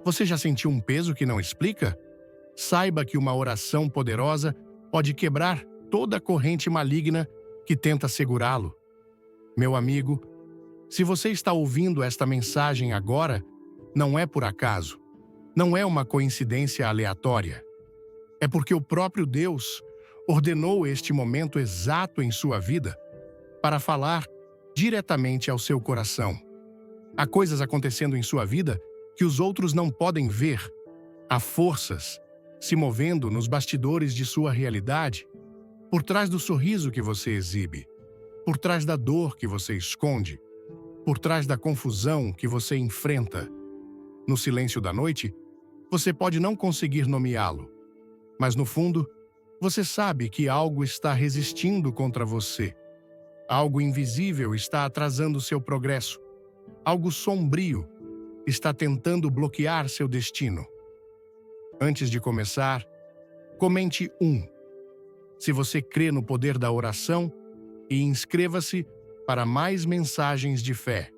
Você já sentiu um peso que não explica? Saiba que uma oração poderosa pode quebrar toda a corrente maligna que tenta segurá-lo. Meu amigo, se você está ouvindo esta mensagem agora, não é por acaso. Não é uma coincidência aleatória. É porque o próprio Deus ordenou este momento exato em sua vida para falar diretamente ao seu coração. Há coisas acontecendo em sua vida que os outros não podem ver. Há forças se movendo nos bastidores de sua realidade, por trás do sorriso que você exibe, por trás da dor que você esconde, por trás da confusão que você enfrenta. No silêncio da noite, você pode não conseguir nomeá-lo, mas no fundo, você sabe que algo está resistindo contra você. Algo invisível está atrasando seu progresso. Algo sombrio está tentando bloquear seu destino. Antes de começar, comente 1. Se você crê no poder da oração, e inscreva-se para mais mensagens de fé.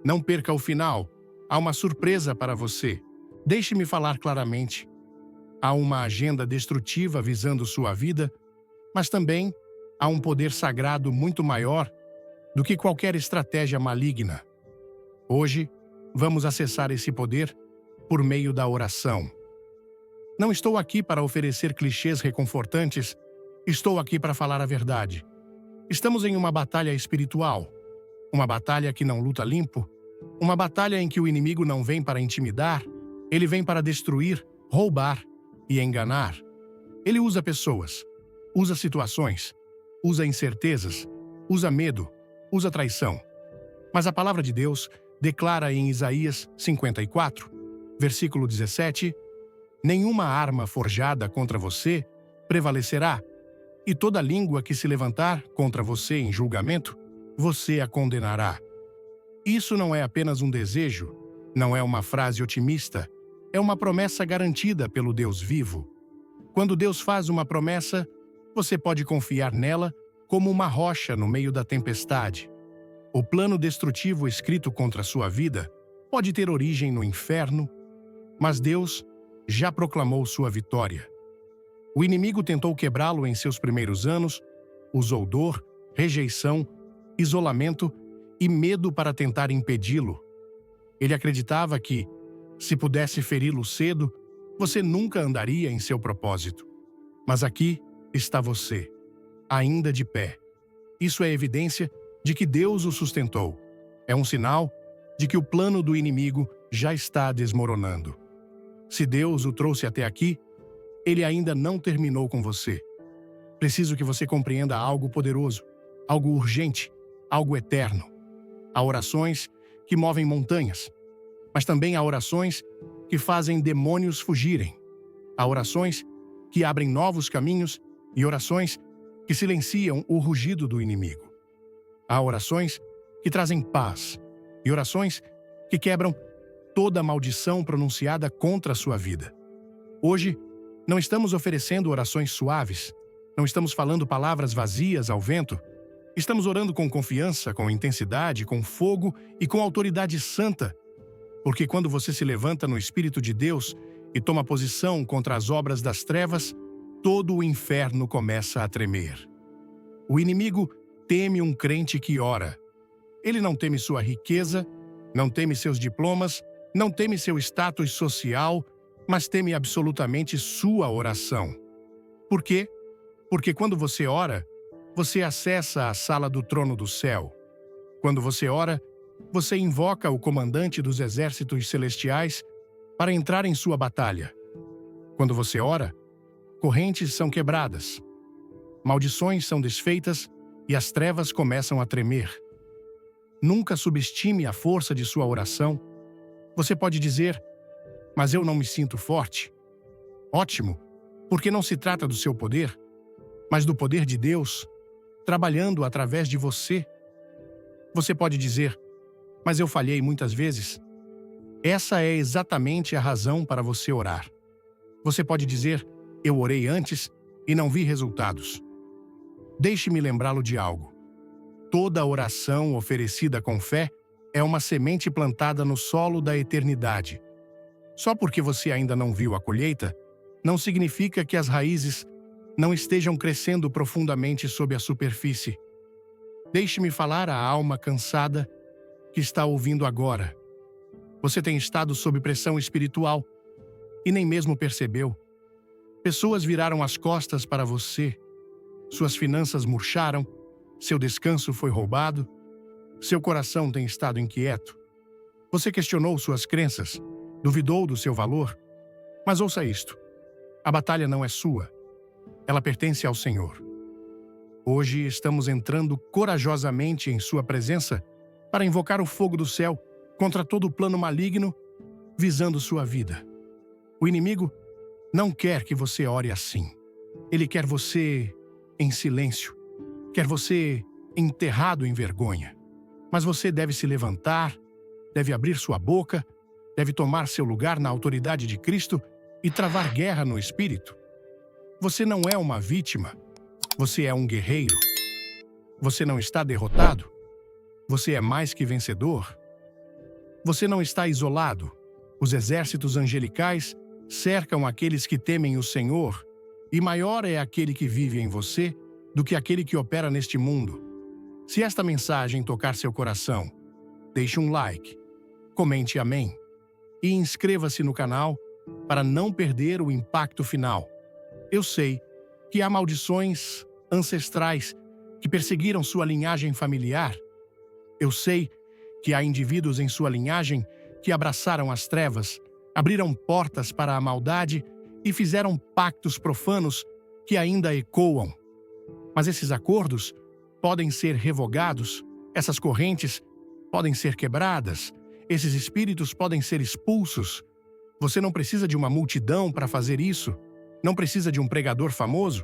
Não perca o final. Há uma surpresa para você. Deixe-me falar claramente. Há uma agenda destrutiva visando sua vida, mas também há um poder sagrado muito maior do que qualquer estratégia maligna. Hoje, vamos acessar esse poder por meio da oração. Não estou aqui para oferecer clichês reconfortantes, estou aqui para falar a verdade. Estamos em uma batalha espiritual, uma batalha que não luta limpo, uma batalha em que o inimigo não vem para intimidar, ele vem para destruir, roubar e enganar. Ele usa pessoas, usa situações, usa incertezas, usa medo, usa traição. Mas a palavra de Deus declara em Isaías 54, versículo 17, nenhuma arma forjada contra você prevalecerá, e toda língua que se levantar contra você em julgamento, você a condenará. Isso não é apenas um desejo, não é uma frase otimista, é uma promessa garantida pelo Deus vivo. Quando Deus faz uma promessa, você pode confiar nela como uma rocha no meio da tempestade. O plano destrutivo escrito contra a sua vida pode ter origem no inferno, mas Deus já proclamou sua vitória. O inimigo tentou quebrá-lo em seus primeiros anos, usou dor, rejeição, isolamento e medo para tentar impedi-lo. Ele acreditava que, se pudesse feri-lo cedo, você nunca andaria em seu propósito. Mas aqui está você, ainda de pé. Isso é evidência de que Deus o sustentou. É um sinal de que o plano do inimigo já está desmoronando. Se Deus o trouxe até aqui, Ele ainda não terminou com você. Preciso que você compreenda algo poderoso, algo urgente, algo eterno. Há orações que movem montanhas, mas também há orações que fazem demônios fugirem. Há orações que abrem novos caminhos e orações que silenciam o rugido do inimigo. Há orações que trazem paz e orações que quebram toda a maldição pronunciada contra a sua vida. Hoje, não estamos oferecendo orações suaves, não estamos falando palavras vazias ao vento. Estamos orando com confiança, com intensidade, com fogo e com autoridade santa. Porque quando você se levanta no Espírito de Deus e toma posição contra as obras das trevas, todo o inferno começa a tremer. O inimigo teme um crente que ora. Ele não teme sua riqueza, não teme seus diplomas, não teme seu status social, mas teme absolutamente sua oração. Por quê? Porque quando você ora, você acessa a sala do trono do céu. Quando você ora, você invoca o comandante dos exércitos celestiais para entrar em sua batalha. Quando você ora, correntes são quebradas, maldições são desfeitas e as trevas começam a tremer. Nunca subestime a força de sua oração. Você pode dizer, mas eu não me sinto forte. Ótimo, porque não se trata do seu poder, mas do poder de Deus trabalhando através de você. Você pode dizer, mas eu falhei muitas vezes. Essa é exatamente a razão para você orar. Você pode dizer, eu orei antes e não vi resultados. Deixe-me lembrá-lo de algo. Toda oração oferecida com fé é uma semente plantada no solo da eternidade. Só porque você ainda não viu a colheita, não significa que as raízes não estejam crescendo profundamente sob a superfície. Deixe-me falar à alma cansada que está ouvindo agora. Você tem estado sob pressão espiritual e nem mesmo percebeu. Pessoas viraram as costas para você. Suas finanças murcharam, seu descanso foi roubado, seu coração tem estado inquieto. Você questionou suas crenças, duvidou do seu valor. Mas ouça isto: a batalha não é sua, ela pertence ao Senhor. Hoje estamos entrando corajosamente em sua presença para invocar o fogo do céu contra todo o plano maligno visando sua vida. O inimigo não quer que você ore assim. Ele quer você em silêncio, quer você enterrado em vergonha. Mas você deve se levantar, deve abrir sua boca, deve tomar seu lugar na autoridade de Cristo e travar guerra no Espírito. Você não é uma vítima, você é um guerreiro. Você não está derrotado, você é mais que vencedor. Você não está isolado. Os exércitos angelicais cercam aqueles que temem o Senhor, e maior é aquele que vive em você do que aquele que opera neste mundo. Se esta mensagem tocar seu coração, deixe um like, comente amém e inscreva-se no canal para não perder o impacto final. Eu sei que há maldições ancestrais que perseguiram sua linhagem familiar. Eu sei que há indivíduos em sua linhagem que abraçaram as trevas, abriram portas para a maldade e fizeram pactos profanos que ainda ecoam. Mas esses acordos podem ser revogados, essas correntes podem ser quebradas, esses espíritos podem ser expulsos. Você não precisa de uma multidão para fazer isso, não precisa de um pregador famoso.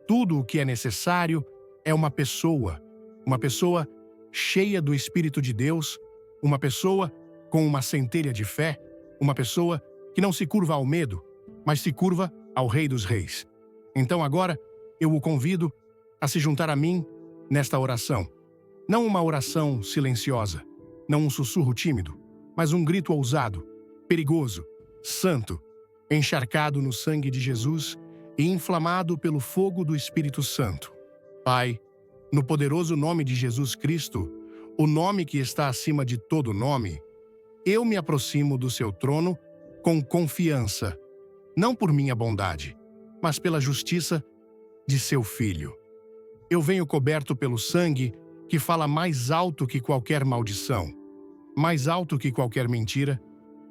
Tudo o que é necessário é uma pessoa cheia do Espírito de Deus, uma pessoa com uma centelha de fé, uma pessoa que não se curva ao medo, mas se curva ao Rei dos Reis. Então agora eu o convido a se juntar a mim nesta oração. Não uma oração silenciosa, não um sussurro tímido, mas um grito ousado, perigoso, santo, encharcado no sangue de Jesus e inflamado pelo fogo do Espírito Santo. Pai, no poderoso nome de Jesus Cristo, o nome que está acima de todo nome, eu me aproximo do seu trono com confiança, não por minha bondade, mas pela justiça de seu Filho. Eu venho coberto pelo sangue que fala mais alto que qualquer maldição, mais alto que qualquer mentira,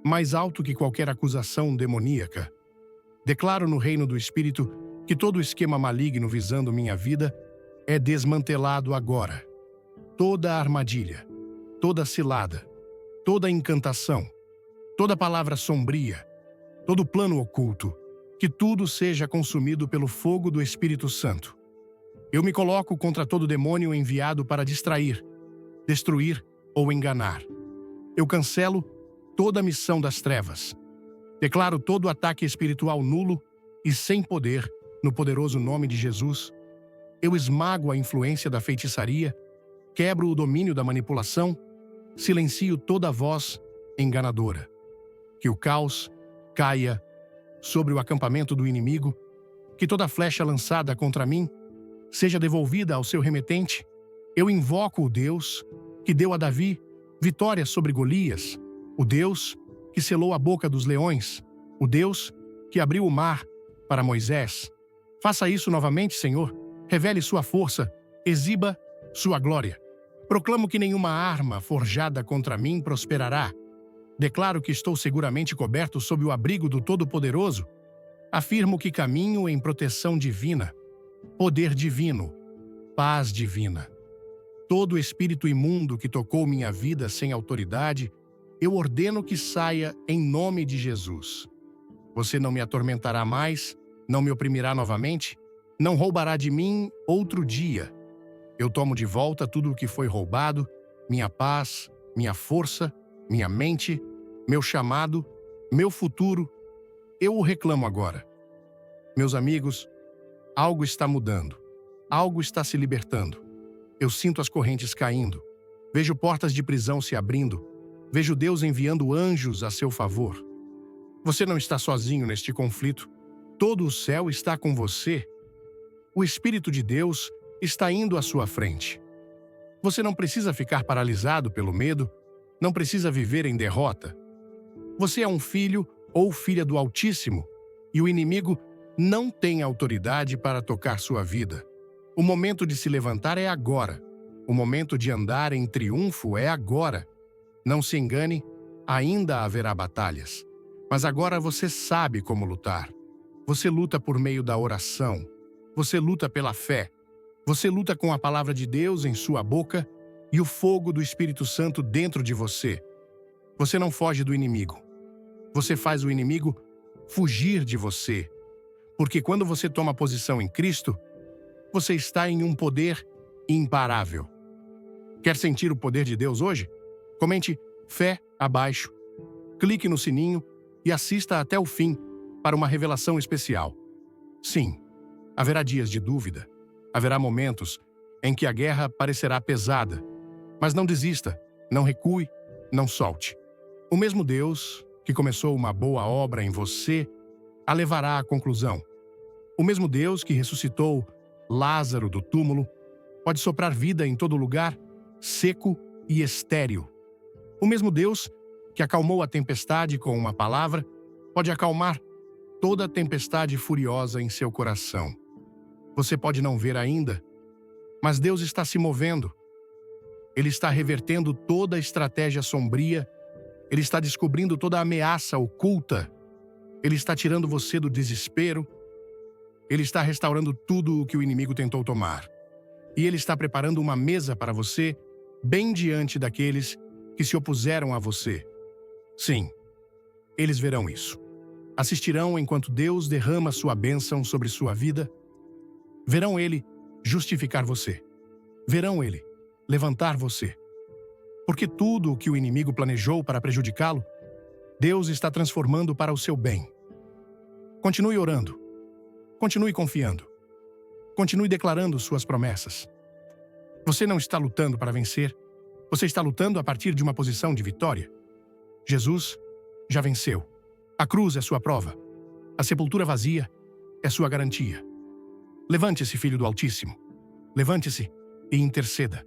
mais alto que qualquer acusação demoníaca. Declaro no reino do Espírito que todo esquema maligno visando minha vida é desmantelado agora. Toda armadilha, toda cilada, toda encantação, toda palavra sombria, todo plano oculto, que tudo seja consumido pelo fogo do Espírito Santo. Eu me coloco contra todo demônio enviado para distrair, destruir ou enganar. Eu cancelo toda a missão das trevas. Declaro todo ataque espiritual nulo e sem poder no poderoso nome de Jesus. Eu esmago a influência da feitiçaria, quebro o domínio da manipulação, silencio toda voz enganadora. Que o caos caia sobre o acampamento do inimigo, que toda flecha lançada contra mim seja devolvida ao seu remetente. Eu invoco o Deus que deu a Davi vitória sobre Golias, o Deus que selou a boca dos leões, o Deus que abriu o mar para Moisés. Faça isso novamente, Senhor. Revele sua força, exiba sua glória. Proclamo que nenhuma arma forjada contra mim prosperará. Declaro que estou seguramente coberto sob o abrigo do Todo-Poderoso. Afirmo que caminho em proteção divina, poder divino, paz divina. Todo espírito imundo que tocou minha vida sem autoridade, eu ordeno que saia em nome de Jesus. Você não me atormentará mais, não me oprimirá novamente, não roubará de mim outro dia. Eu tomo de volta tudo o que foi roubado, minha paz, minha força, minha mente, meu chamado, meu futuro. Eu o reclamo agora. Meus amigos, algo está mudando. Algo está se libertando. Eu sinto as correntes caindo. Vejo portas de prisão se abrindo. Vejo Deus enviando anjos a seu favor. Você não está sozinho neste conflito. Todo o céu está com você. O Espírito de Deus está indo à sua frente. Você não precisa ficar paralisado pelo medo, não precisa viver em derrota. Você é um filho ou filha do Altíssimo, e o inimigo não tem autoridade para tocar sua vida. O momento de se levantar é agora. O momento de andar em triunfo é agora. Não se engane, ainda haverá batalhas. Mas agora você sabe como lutar. Você luta por meio da oração. Você luta pela fé. Você luta com a palavra de Deus em sua boca e o fogo do Espírito Santo dentro de você. Você não foge do inimigo. Você faz o inimigo fugir de você. Porque quando você toma posição em Cristo, você está em um poder imparável. Quer sentir o poder de Deus hoje? Comente fé abaixo, clique no sininho e assista até o fim para uma revelação especial. Sim, haverá dias de dúvida, haverá momentos em que a guerra parecerá pesada, mas não desista, não recue, não solte. O mesmo Deus que começou uma boa obra em você a levará à conclusão. O mesmo Deus que ressuscitou Lázaro do túmulo pode soprar vida em todo lugar seco e estéril. O mesmo Deus que acalmou a tempestade com uma palavra pode acalmar toda a tempestade furiosa em seu coração. Você pode não ver ainda, mas Deus está se movendo. Ele está revertendo toda a estratégia sombria. Ele está descobrindo toda a ameaça oculta. Ele está tirando você do desespero. Ele está restaurando tudo o que o inimigo tentou tomar. E ele está preparando uma mesa para você, bem diante daqueles que se opuseram a você. Sim, eles verão isso. Assistirão enquanto Deus derrama sua bênção sobre sua vida. Verão ele justificar você. Verão ele levantar você. Porque tudo o que o inimigo planejou para prejudicá-lo, Deus está transformando para o seu bem. Continue orando. Continue confiando. Continue declarando suas promessas. Você não está lutando para vencer. Você está lutando a partir de uma posição de vitória. Jesus já venceu. A cruz é sua prova. A sepultura vazia é sua garantia. Levante-se, filho do Altíssimo. Levante-se e interceda.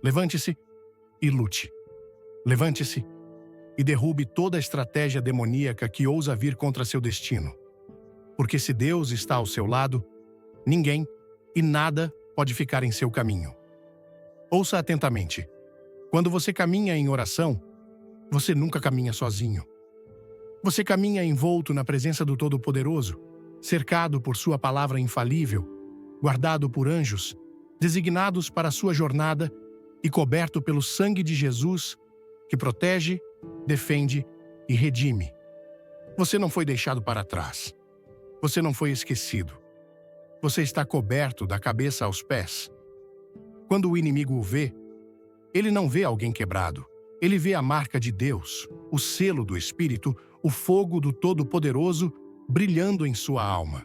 Levante-se e lute. Levante-se e derrube toda a estratégia demoníaca que ousa vir contra seu destino. Porque se Deus está ao seu lado, ninguém e nada pode ficar em seu caminho. Ouça atentamente. Quando você caminha em oração, você nunca caminha sozinho. Você caminha envolto na presença do Todo-Poderoso, cercado por sua palavra infalível, guardado por anjos, designados para a sua jornada e coberto pelo sangue de Jesus, que protege, defende e redime. Você não foi deixado para trás. Você não foi esquecido. Você está coberto da cabeça aos pés. Quando o inimigo o vê, ele não vê alguém quebrado. Ele vê a marca de Deus, o selo do Espírito, o fogo do Todo-Poderoso brilhando em sua alma.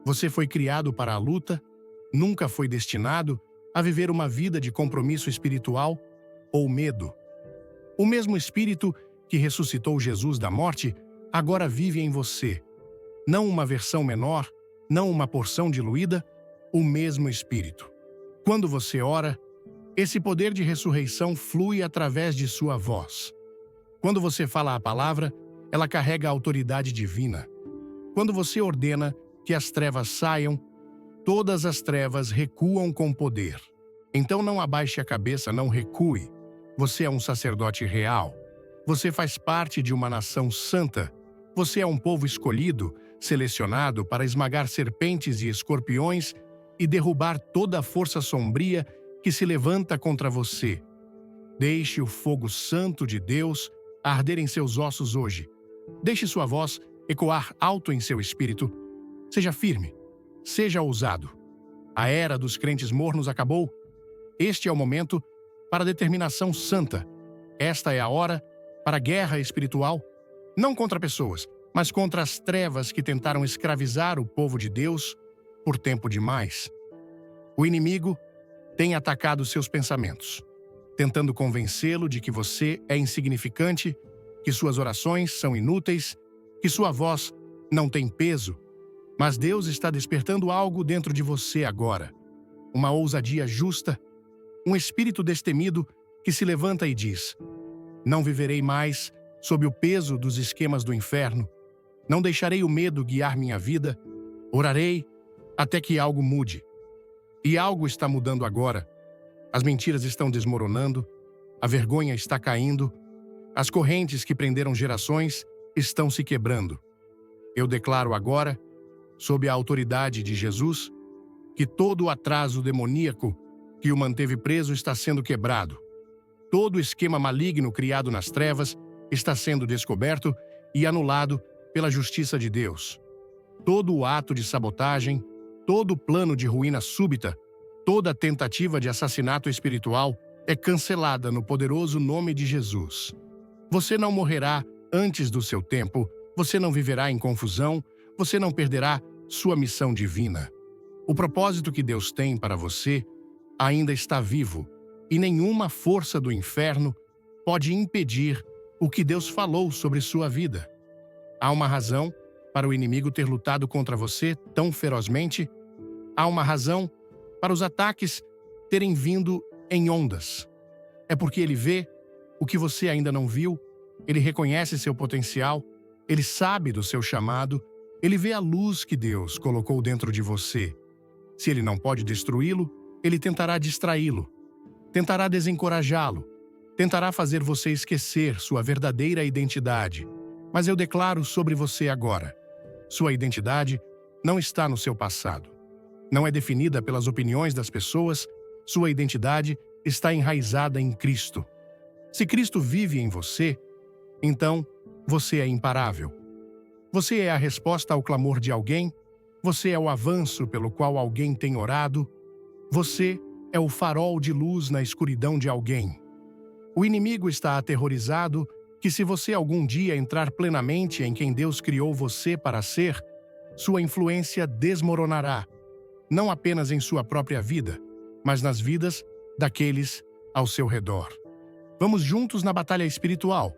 Você foi criado para a luta, nunca foi destinado a viver uma vida de compromisso espiritual ou medo. O mesmo Espírito que ressuscitou Jesus da morte agora vive em você. Não uma versão menor, não uma porção diluída, o mesmo Espírito. Quando você ora, esse poder de ressurreição flui através de sua voz. Quando você fala a palavra, ela carrega a autoridade divina. Quando você ordena que as trevas saiam, todas as trevas recuam com poder. Então não abaixe a cabeça, não recue. Você é um sacerdote real. Você faz parte de uma nação santa. Você é um povo escolhido, selecionado para esmagar serpentes e escorpiões e derrubar toda a força sombria que se levanta contra você. Deixe o fogo santo de Deus arder em seus ossos hoje. Deixe sua voz ecoar alto em seu espírito. Seja firme, seja ousado. A era dos crentes mornos acabou. Este é o momento para a determinação santa. Esta é a hora para a guerra espiritual, não contra pessoas, mas contra as trevas que tentaram escravizar o povo de Deus por tempo demais. O inimigo tem atacado seus pensamentos, tentando convencê-lo de que você é insignificante, que suas orações são inúteis, que sua voz não tem peso, mas Deus está despertando algo dentro de você agora. Uma ousadia justa, um espírito destemido que se levanta e diz: não viverei mais sob o peso dos esquemas do inferno, não deixarei o medo guiar minha vida, orarei até que algo mude. E algo está mudando agora. As mentiras estão desmoronando, a vergonha está caindo, as correntes que prenderam gerações estão se quebrando. Eu declaro agora, sob a autoridade de Jesus, que todo o atraso demoníaco que o manteve preso está sendo quebrado. Todo o esquema maligno criado nas trevas está sendo descoberto e anulado pela justiça de Deus. Todo o ato de sabotagem, todo o plano de ruína súbita, toda tentativa de assassinato espiritual é cancelada no poderoso nome de Jesus. Você não morrerá antes do seu tempo, você não viverá em confusão, você não perderá sua missão divina. O propósito que Deus tem para você ainda está vivo, e nenhuma força do inferno pode impedir o que Deus falou sobre sua vida. Há uma razão para o inimigo ter lutado contra você tão ferozmente? Há uma razão para os ataques terem vindo em ondas. É porque ele vê o que você ainda não viu, ele reconhece seu potencial, ele sabe do seu chamado, ele vê a luz que Deus colocou dentro de você. Se ele não pode destruí-lo, ele tentará distraí-lo, tentará desencorajá-lo, tentará fazer você esquecer sua verdadeira identidade. Mas eu declaro sobre você agora: sua identidade não está no seu passado. Não é definida pelas opiniões das pessoas, sua identidade está enraizada em Cristo. Se Cristo vive em você, então você é imparável. Você é a resposta ao clamor de alguém, você é o avanço pelo qual alguém tem orado, você é o farol de luz na escuridão de alguém. O inimigo está aterrorizado que se você algum dia entrar plenamente em quem Deus criou você para ser, sua influência desmoronará, não apenas em sua própria vida, mas nas vidas daqueles ao seu redor. Vamos juntos na batalha espiritual.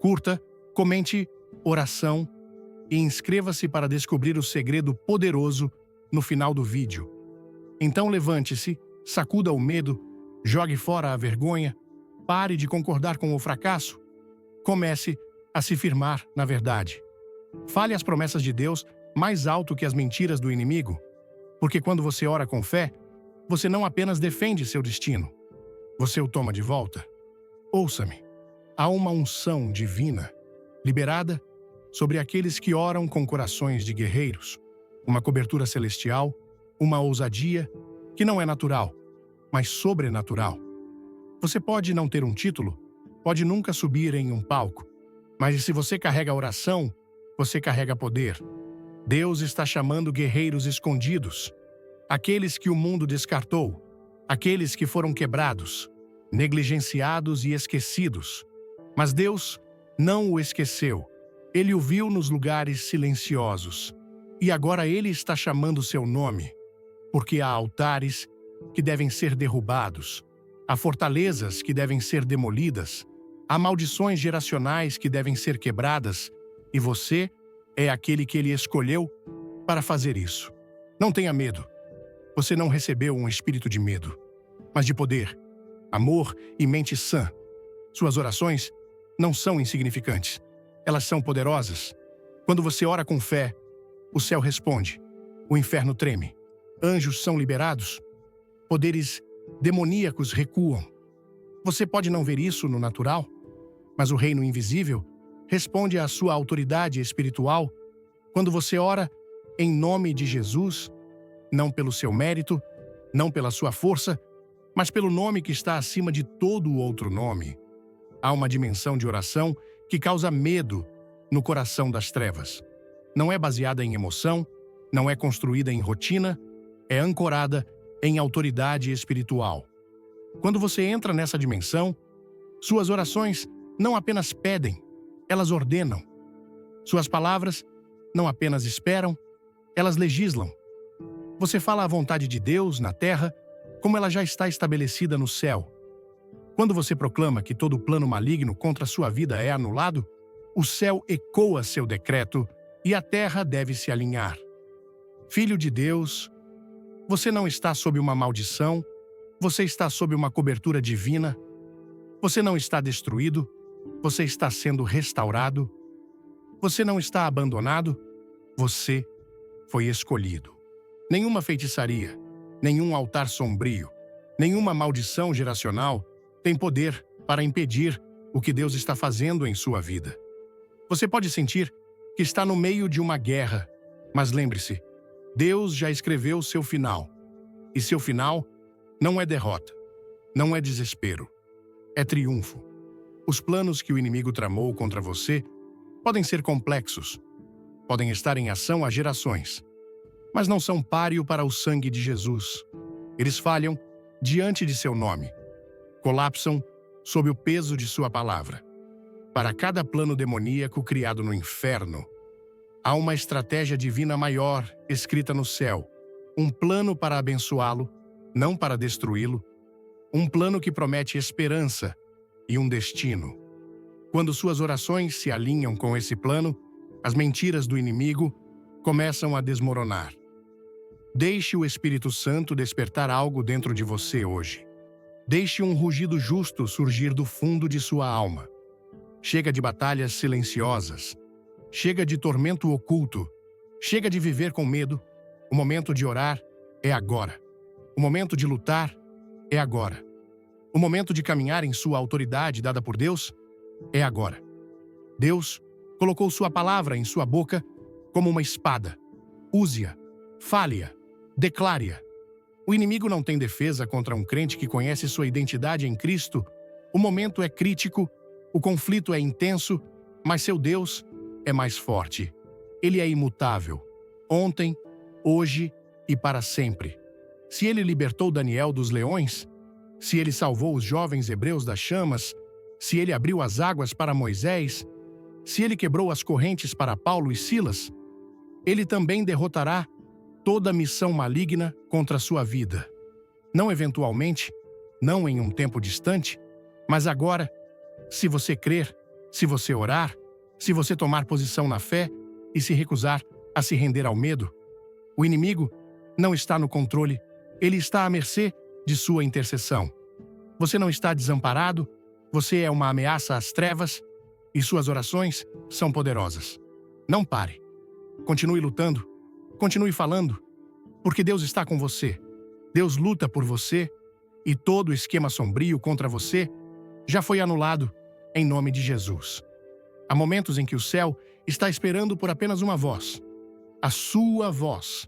Curta, comente, oração e inscreva-se para descobrir o segredo poderoso no final do vídeo. Então levante-se, sacuda o medo, jogue fora a vergonha, pare de concordar com o fracasso. Comece a se firmar na verdade. Fale as promessas de Deus mais alto que as mentiras do inimigo, porque quando você ora com fé, você não apenas defende seu destino, você o toma de volta. Ouça-me, há uma unção divina liberada sobre aqueles que oram com corações de guerreiros, uma cobertura celestial, uma ousadia que não é natural, mas sobrenatural. Você pode não ter um título, pode nunca subir em um palco, mas se você carrega oração, você carrega poder. Deus está chamando guerreiros escondidos, aqueles que o mundo descartou, aqueles que foram quebrados, negligenciados e esquecidos. Mas Deus não o esqueceu. Ele o viu nos lugares silenciosos. E agora Ele está chamando seu nome, porque há altares que devem ser derrubados, há fortalezas que devem ser demolidas, há maldições geracionais que devem ser quebradas, e você é aquele que Ele escolheu para fazer isso. Não tenha medo. Você não recebeu um espírito de medo, mas de poder, amor e mente sã. Suas orações não são insignificantes. Elas são poderosas. Quando você ora com fé, o céu responde, o inferno treme, anjos são liberados, poderes demoníacos recuam. Você pode não ver isso no natural, mas o reino invisível responde à sua autoridade espiritual quando você ora em nome de Jesus, não pelo seu mérito, não pela sua força, mas pelo nome que está acima de todo o outro nome. Há uma dimensão de oração que causa medo no coração das trevas. Não é baseada em emoção, não é construída em rotina, é ancorada em autoridade espiritual. Quando você entra nessa dimensão, suas orações não apenas pedem, elas ordenam. Suas palavras não apenas esperam, elas legislam. Você fala a vontade de Deus na terra, como ela já está estabelecida no céu. Quando você proclama que todo plano maligno contra a sua vida é anulado, O céu ecoa seu decreto e a terra deve se alinhar. Filho de Deus, você não está sob uma maldição, você está sob uma cobertura divina. Você não está destruído, você está sendo restaurado. Você não está abandonado, você foi escolhido. Nenhuma feitiçaria, nenhum altar sombrio, nenhuma maldição geracional tem poder para impedir o que Deus está fazendo em sua vida. Você pode sentir que está no meio de uma guerra, mas lembre-se, Deus já escreveu seu final. E seu final não é derrota, não é desespero, é triunfo. Os planos que o inimigo tramou contra você podem ser complexos, podem estar em ação há gerações, mas não são páreo para o sangue de Jesus. Eles falham diante de seu nome, colapsam sob o peso de sua palavra. Para cada plano demoníaco criado no inferno, há uma estratégia divina maior escrita no céu, um plano para abençoá-lo, não para destruí-lo, um plano que promete esperança e um destino. Quando suas orações se alinham com esse plano, as mentiras do inimigo começam a desmoronar. Deixe o Espírito Santo despertar algo dentro de você hoje. Deixe um rugido justo surgir do fundo de sua alma. Chega de batalhas silenciosas. Chega de tormento oculto. Chega de viver com medo. O momento de orar é agora. O momento de lutar é agora. O momento de caminhar em sua autoridade dada por Deus é agora. Deus colocou sua palavra em sua boca como uma espada. Use-a, fale-a, declare-a. O inimigo não tem defesa contra um crente que conhece sua identidade em Cristo. O momento é crítico, o conflito é intenso, mas seu Deus é mais forte. Ele é imutável, ontem, hoje e para sempre. Se ele libertou Daniel dos leões, se ele salvou os jovens hebreus das chamas, se ele abriu as águas para Moisés, se ele quebrou as correntes para Paulo e Silas, ele também derrotará toda missão maligna contra a sua vida. Não eventualmente, não em um tempo distante, mas agora, se você crer, se você orar, se você tomar posição na fé e se recusar a se render ao medo. O inimigo não está no controle, ele está à mercê de sua intercessão. Você não está desamparado, você é uma ameaça às trevas e suas orações são poderosas. Não pare. Continue lutando, continue falando, porque Deus está com você. Deus luta por você e todo esquema sombrio contra você já foi anulado em nome de Jesus. Há momentos em que o céu está esperando por apenas uma voz, a sua voz,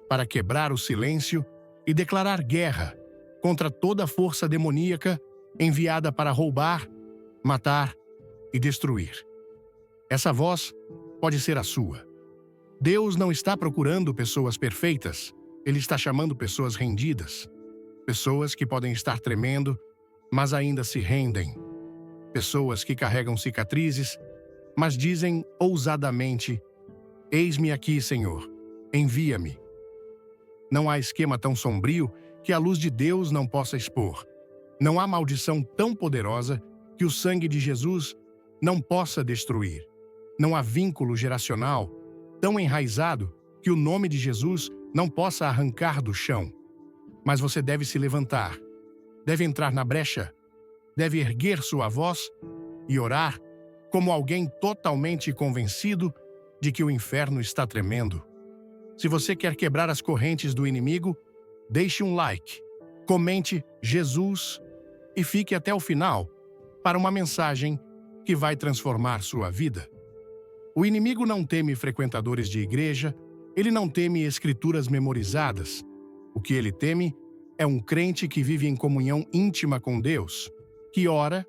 para quebrar o silêncio e declarar guerra contra toda a força demoníaca enviada para roubar, matar e destruir. Essa voz pode ser a sua. Deus não está procurando pessoas perfeitas, Ele está chamando pessoas rendidas. Pessoas que podem estar tremendo, mas ainda se rendem. Pessoas que carregam cicatrizes, mas dizem ousadamente: "Eis-me aqui, Senhor, envia-me." Não há esquema tão sombrio que a luz de Deus não possa expor. Não há maldição tão poderosa que o sangue de Jesus não possa destruir. Não há vínculo geracional tão enraizado que o nome de Jesus não possa arrancar do chão. Mas você deve se levantar, deve entrar na brecha, deve erguer sua voz e orar como alguém totalmente convencido de que o inferno está tremendo. Se você quer quebrar as correntes do inimigo, deixe um like, comente Jesus e fique até o final para uma mensagem que vai transformar sua vida. O inimigo não teme frequentadores de igreja, ele não teme escrituras memorizadas. O que ele teme é um crente que vive em comunhão íntima com Deus, que ora,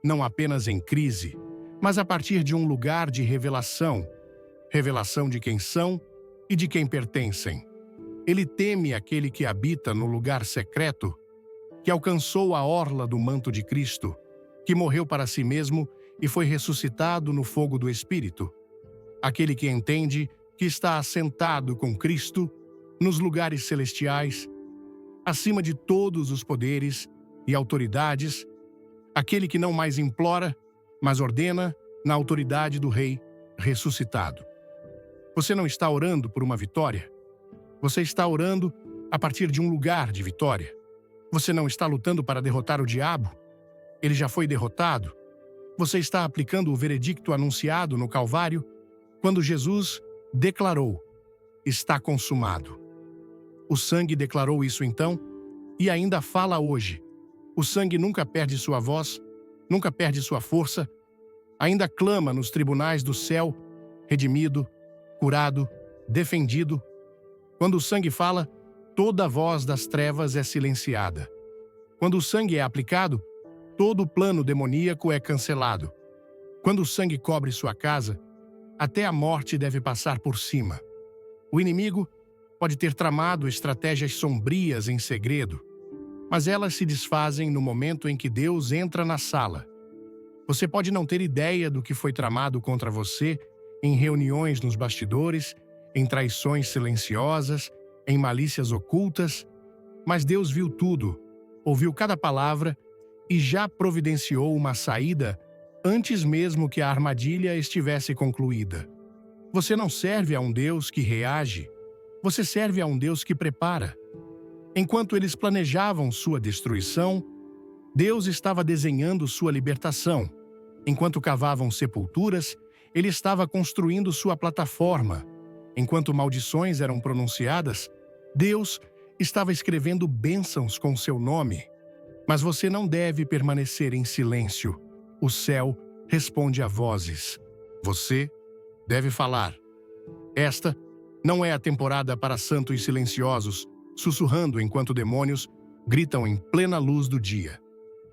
não apenas em crise, mas a partir de um lugar de revelação, revelação de quem são e de quem pertencem. Ele teme aquele que habita no lugar secreto, que alcançou a orla do manto de Cristo, que morreu para si mesmo e foi ressuscitado no fogo do Espírito. Aquele que entende que está assentado com Cristo nos lugares celestiais, acima de todos os poderes e autoridades, aquele que não mais implora, mas ordena, na autoridade do Rei ressuscitado. Você não está orando por uma vitória. Você está orando a partir de um lugar de vitória. Você não está lutando para derrotar o diabo. Ele já foi derrotado. Você está aplicando o veredicto anunciado no Calvário quando Jesus declarou: está consumado. O sangue declarou isso então e ainda fala hoje. O sangue nunca perde sua voz, nunca perde sua força, ainda clama nos tribunais do céu, redimido, curado, defendido. Quando o sangue fala, toda a voz das trevas é silenciada. Quando o sangue é aplicado, todo o plano demoníaco é cancelado. Quando o sangue cobre sua casa, até a morte deve passar por cima. O inimigo pode ter tramado estratégias sombrias em segredo, mas elas se desfazem no momento em que Deus entra na sala. Você pode não ter ideia do que foi tramado contra você em reuniões nos bastidores, em traições silenciosas, em malícias ocultas, mas Deus viu tudo, ouviu cada palavra e já providenciou uma saída antes mesmo que a armadilha estivesse concluída. Você não serve a um Deus que reage, você serve a um Deus que prepara. Enquanto eles planejavam sua destruição, Deus estava desenhando sua libertação. Enquanto cavavam sepulturas, Ele estava construindo sua plataforma. Enquanto maldições eram pronunciadas, Deus estava escrevendo bênçãos com seu nome. Mas você não deve permanecer em silêncio. O céu responde a vozes. Você deve falar. Esta não é a temporada para santos silenciosos, sussurrando enquanto demônios gritam em plena luz do dia.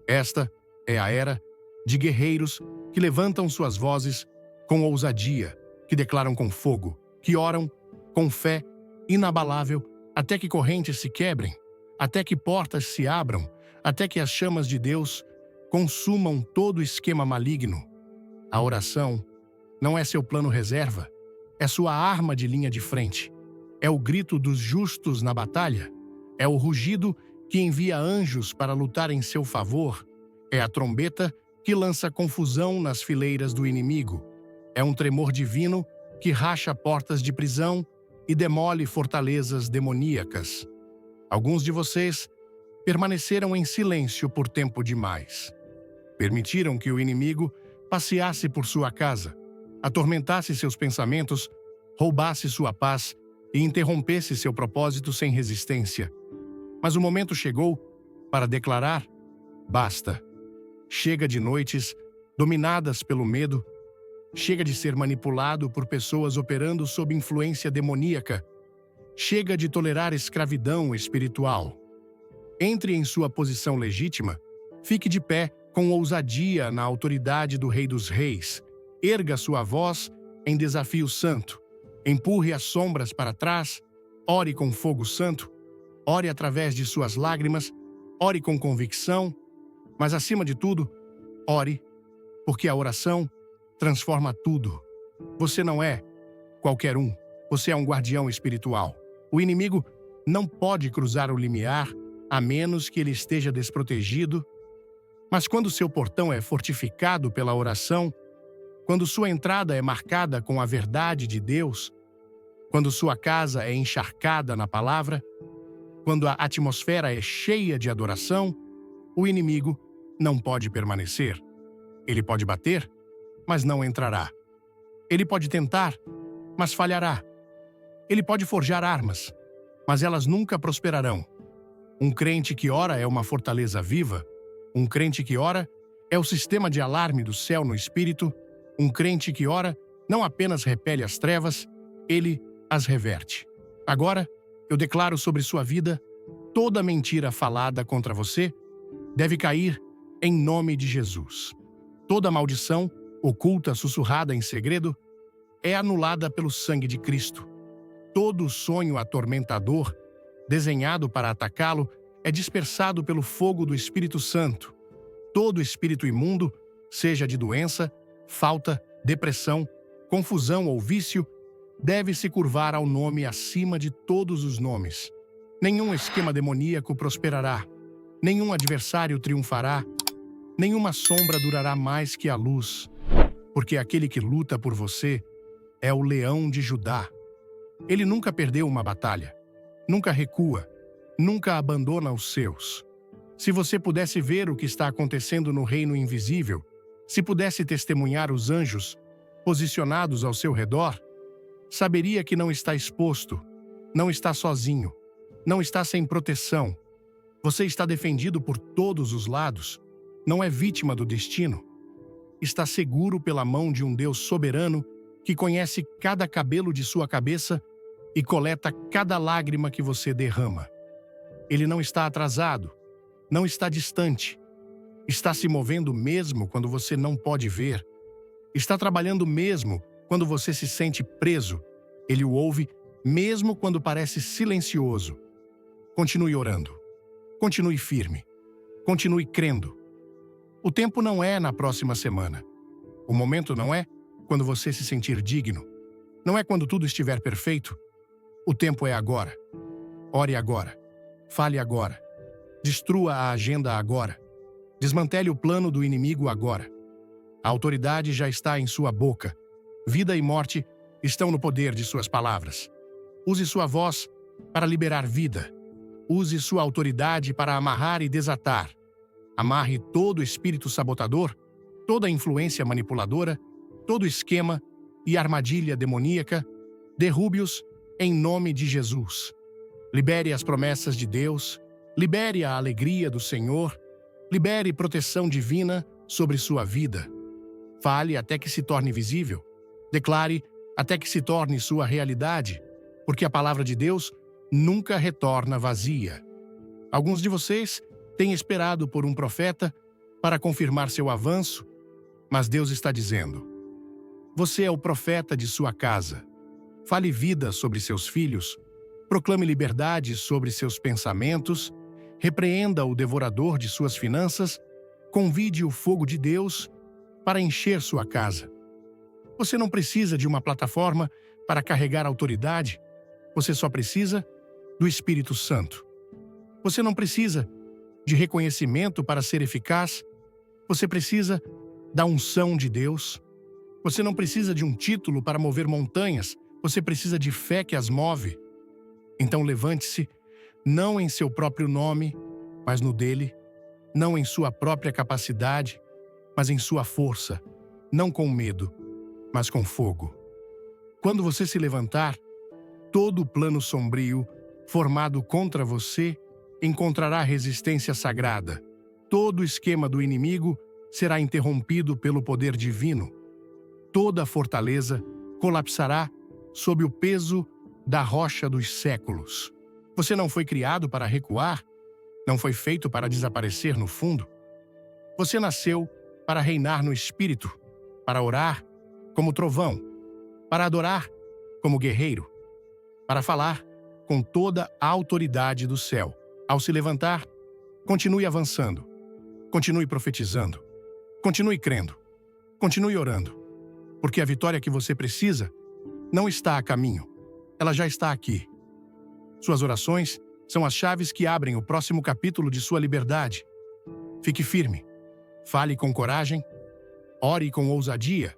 Esta é a era de guerreiros que levantam suas vozes com ousadia, que declaram com fogo, que oram com fé inabalável até que correntes se quebrem, até que portas se abram, até que as chamas de Deus consumam todo esquema maligno. A oração não é seu plano reserva, é sua arma de linha de frente. É o grito dos justos na batalha, é o rugido que envia anjos para lutar em seu favor, é a trombeta que lança confusão nas fileiras do inimigo, é um tremor divino que racha portas de prisão e demole fortalezas demoníacas. Alguns de vocês permaneceram em silêncio por tempo demais. Permitiram que o inimigo passeasse por sua casa, atormentasse seus pensamentos, roubasse sua paz e interrompesse seu propósito sem resistência. Mas o momento chegou para declarar: basta. Chega de noites dominadas pelo medo. Chega de ser manipulado por pessoas operando sob influência demoníaca. Chega de tolerar escravidão espiritual. Entre em sua posição legítima. Fique de pé com ousadia na autoridade do Rei dos Reis. Erga sua voz em desafio santo. Empurre as sombras para trás. Ore com fogo santo. Ore através de suas lágrimas. Ore com convicção. Mas, acima de tudo, ore, porque a oração transforma tudo. Você não é qualquer um. Você é um guardião espiritual. O inimigo não pode cruzar o limiar a menos que ele esteja desprotegido. Mas quando seu portão é fortificado pela oração, quando sua entrada é marcada com a verdade de Deus, quando sua casa é encharcada na palavra, quando a atmosfera é cheia de adoração, o inimigo não pode permanecer. Ele pode bater, mas não entrará. Ele pode tentar, mas falhará. Ele pode forjar armas, mas elas nunca prosperarão. Um crente que ora é uma fortaleza viva. Um crente que ora é o sistema de alarme do céu no espírito. Um crente que ora não apenas repele as trevas, ele as reverte. Agora, eu declaro sobre sua vida: toda mentira falada contra você deve cair em nome de Jesus. Toda maldição, oculta, sussurrada em segredo, é anulada pelo sangue de Cristo. Todo sonho atormentador, desenhado para atacá-lo, é dispersado pelo fogo do Espírito Santo. Todo espírito imundo, seja de doença, falta, depressão, confusão ou vício, deve se curvar ao nome acima de todos os nomes. Nenhum esquema demoníaco prosperará. Nenhum adversário triunfará. Nenhuma sombra durará mais que a luz. porque aquele que luta por você é o leão de Judá. Ele nunca perdeu uma batalha, nunca recua, nunca abandona os seus. Se você pudesse ver o que está acontecendo no reino invisível, se pudesse testemunhar os anjos posicionados ao seu redor, saberia que não está exposto, não está sozinho, não está sem proteção. Você está defendido por todos os lados, não é vítima do destino. Está seguro pela mão de um Deus soberano que conhece cada cabelo de sua cabeça e coleta cada lágrima que você derrama. Ele não está atrasado, não está distante. Está se movendo mesmo quando você não pode ver. Está trabalhando mesmo quando você se sente preso. Ele o ouve mesmo quando parece silencioso. Continue orando. Continue firme. Continue crendo. O tempo não é na próxima semana. O momento não é quando você se sentir digno. Não é quando tudo estiver perfeito. O tempo é agora. Ore agora. Fale agora. Destrua a agenda agora. Desmantele o plano do inimigo agora. A autoridade já está em sua boca. Vida e morte estão no poder de suas palavras. Use sua voz para liberar vida. Use sua autoridade para amarrar e desatar. Amarre todo espírito sabotador, toda influência manipuladora, todo esquema e armadilha demoníaca. Derrube-os em nome de Jesus. Libere as promessas de Deus. Libere a alegria do Senhor. Libere proteção divina sobre sua vida. Fale até que se torne visível. Declare até que se torne sua realidade, porque a palavra de Deus nunca retorna vazia. Alguns de vocês têm esperado por um profeta para confirmar seu avanço, mas Deus está dizendo: você é o profeta de sua casa. Fale vida sobre seus filhos, proclame liberdade sobre seus pensamentos, repreenda o devorador de suas finanças, convide o fogo de Deus para encher sua casa. Você não precisa de uma plataforma para carregar autoridade, você só precisa do Espírito Santo. Você não precisa de reconhecimento para ser eficaz, você precisa da unção de Deus. Você não precisa de um título para mover montanhas, você precisa de fé que as move. Então levante-se, não em seu próprio nome, mas no dele, não em sua própria capacidade, mas em sua força, não com medo, mas com fogo. Quando você se levantar, todo o plano sombrio formado contra você encontrará resistência sagrada. Todo o esquema do inimigo será interrompido pelo poder divino. Toda a fortaleza colapsará sob o peso da rocha dos séculos. Você não foi criado para recuar, não foi feito para desaparecer no fundo. Você nasceu para reinar no espírito, para orar como trovão, para adorar como guerreiro, para falar com toda a autoridade do céu. Ao se levantar, continue avançando, continue profetizando, continue crendo, continue orando, porque a vitória que você precisa não está a caminho, ela já está aqui. Suas orações são as chaves que abrem o próximo capítulo de sua liberdade. Fique firme, fale com coragem, ore com ousadia.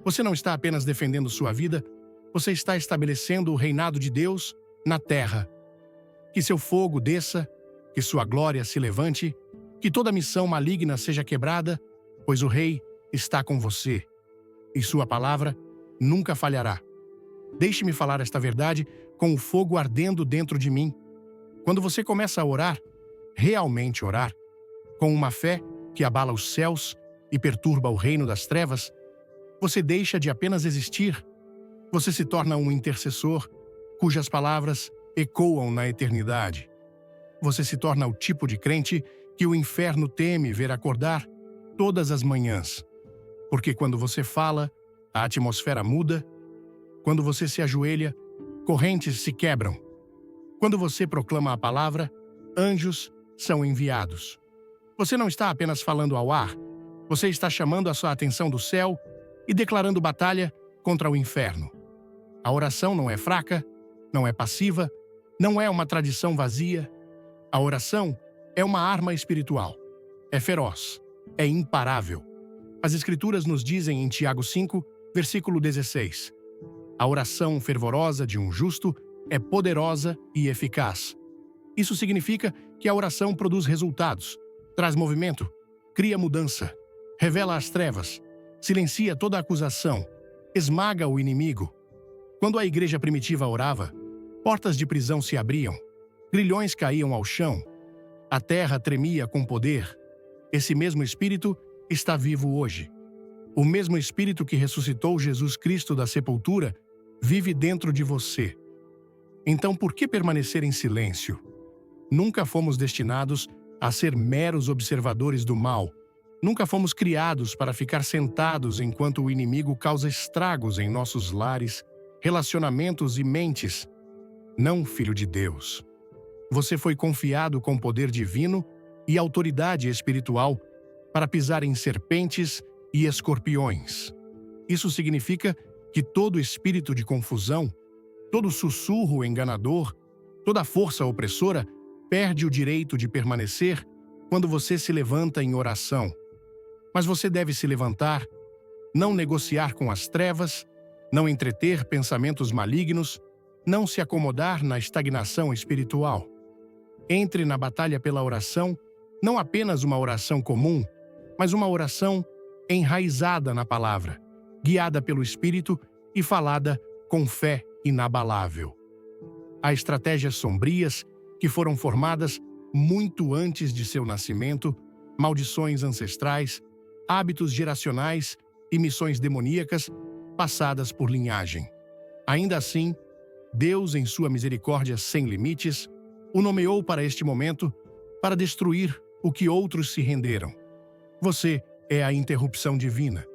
Você não está apenas defendendo sua vida, você está estabelecendo o reinado de Deus na terra. Que seu fogo desça, que sua glória se levante, que toda missão maligna seja quebrada, pois o Rei está com você, e sua palavra nunca falhará. Deixe-me falar esta verdade com o fogo ardendo dentro de mim. Quando você começa a orar, realmente orar, com uma fé que abala os céus e perturba o reino das trevas, você deixa de apenas existir. Você se torna um intercessor cujas palavras ecoam na eternidade. Você se torna o tipo de crente que o inferno teme ver acordar todas as manhãs. Porque quando você fala, a atmosfera muda. Quando você se ajoelha, correntes se quebram. Quando você proclama a palavra, anjos são enviados. Você não está apenas falando ao ar, você está chamando a sua atenção do céu e declarando batalha contra o inferno. A oração não é fraca, não é passiva, não é uma tradição vazia. A oração é uma arma espiritual. É feroz, é imparável. As Escrituras nos dizem em Tiago 5, versículo 16: a oração fervorosa de um justo é poderosa e eficaz. Isso significa que a oração produz resultados, traz movimento, cria mudança, revela as trevas, silencia toda acusação, esmaga o inimigo. Quando a igreja primitiva orava, portas de prisão se abriam, grilhões caíam ao chão, a terra tremia com poder. Esse mesmo Espírito está vivo hoje. O mesmo Espírito que ressuscitou Jesus Cristo da sepultura vive dentro de você. Então, por que permanecer em silêncio? Nunca fomos destinados a ser meros observadores do mal. Nunca fomos criados para ficar sentados enquanto o inimigo causa estragos em nossos lares, relacionamentos e mentes. Não, filho de Deus. Você foi confiado com poder divino e autoridade espiritual para pisar em serpentes e escorpiões. Isso significa que todo espírito de confusão, todo sussurro enganador, toda força opressora perde o direito de permanecer quando você se levanta em oração. Mas você deve se levantar, não negociar com as trevas, não entreter pensamentos malignos, não se acomodar na estagnação espiritual. Entre na batalha pela oração, não apenas uma oração comum, mas uma oração enraizada na palavra, guiada pelo Espírito e falada com fé inabalável. Há estratégias sombrias que foram formadas muito antes de seu nascimento, maldições ancestrais, hábitos geracionais e missões demoníacas passadas por linhagem. Ainda assim, Deus, em sua misericórdia sem limites, o nomeou para este momento para destruir o que outros se renderam. Você é a interrupção divina.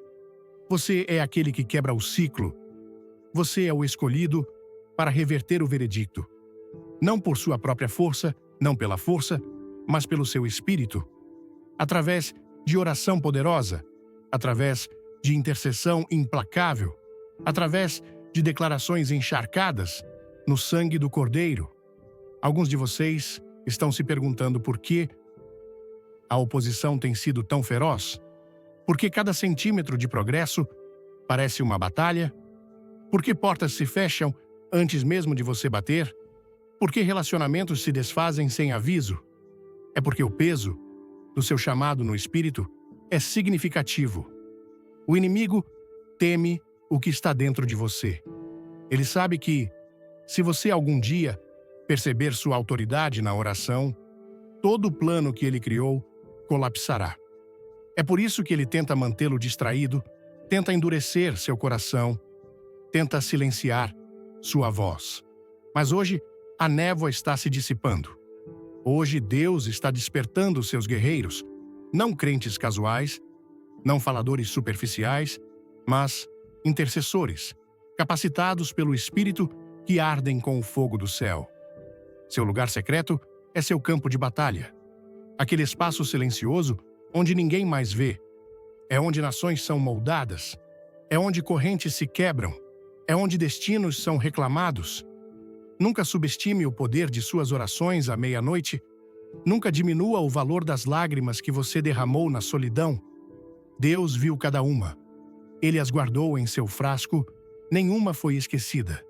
Você é aquele que quebra o ciclo. Você é o escolhido para reverter o veredicto. Não por sua própria força, não pela força, mas pelo seu espírito. Através de oração poderosa, através de intercessão implacável, através de declarações encharcadas no sangue do Cordeiro. Alguns de vocês estão se perguntando por que a oposição tem sido tão feroz. Por que cada centímetro de progresso parece uma batalha? Por que portas se fecham antes mesmo de você bater? Por que relacionamentos se desfazem sem aviso? É porque o peso do seu chamado no Espírito é significativo. O inimigo teme o que está dentro de você. Ele sabe que, se você algum dia perceber sua autoridade na oração, todo o plano que ele criou colapsará. É por isso que ele tenta mantê-lo distraído, tenta endurecer seu coração, tenta silenciar sua voz. Mas hoje, a névoa está se dissipando. Hoje, Deus está despertando seus guerreiros, não crentes casuais, não faladores superficiais, mas intercessores, capacitados pelo Espírito que ardem com o fogo do céu. Seu lugar secreto é seu campo de batalha. Aquele espaço silencioso onde ninguém mais vê. É onde nações são moldadas. É onde correntes se quebram. É onde destinos são reclamados. Nunca subestime o poder de suas orações à meia-noite. Nunca diminua o valor das lágrimas que você derramou na solidão. Deus viu cada uma. Ele as guardou em seu frasco. Nenhuma foi esquecida.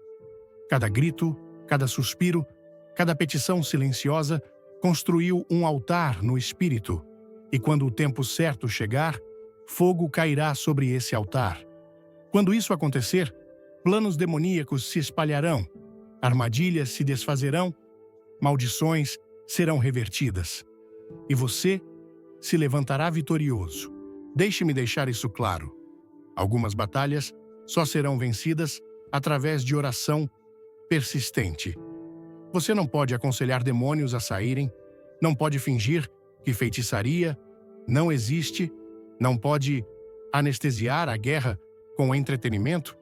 Cada grito, cada suspiro, cada petição silenciosa construiu um altar no Espírito. E quando o tempo certo chegar, fogo cairá sobre esse altar. Quando isso acontecer, planos demoníacos se espalharão, armadilhas se desfazerão, maldições serão revertidas. E você se levantará vitorioso. Deixe-me deixar isso claro. Algumas batalhas só serão vencidas através de oração persistente. Você não pode aconselhar demônios a saírem, não pode fingir que feitiçaria não existe, não pode anestesiar a guerra com entretenimento.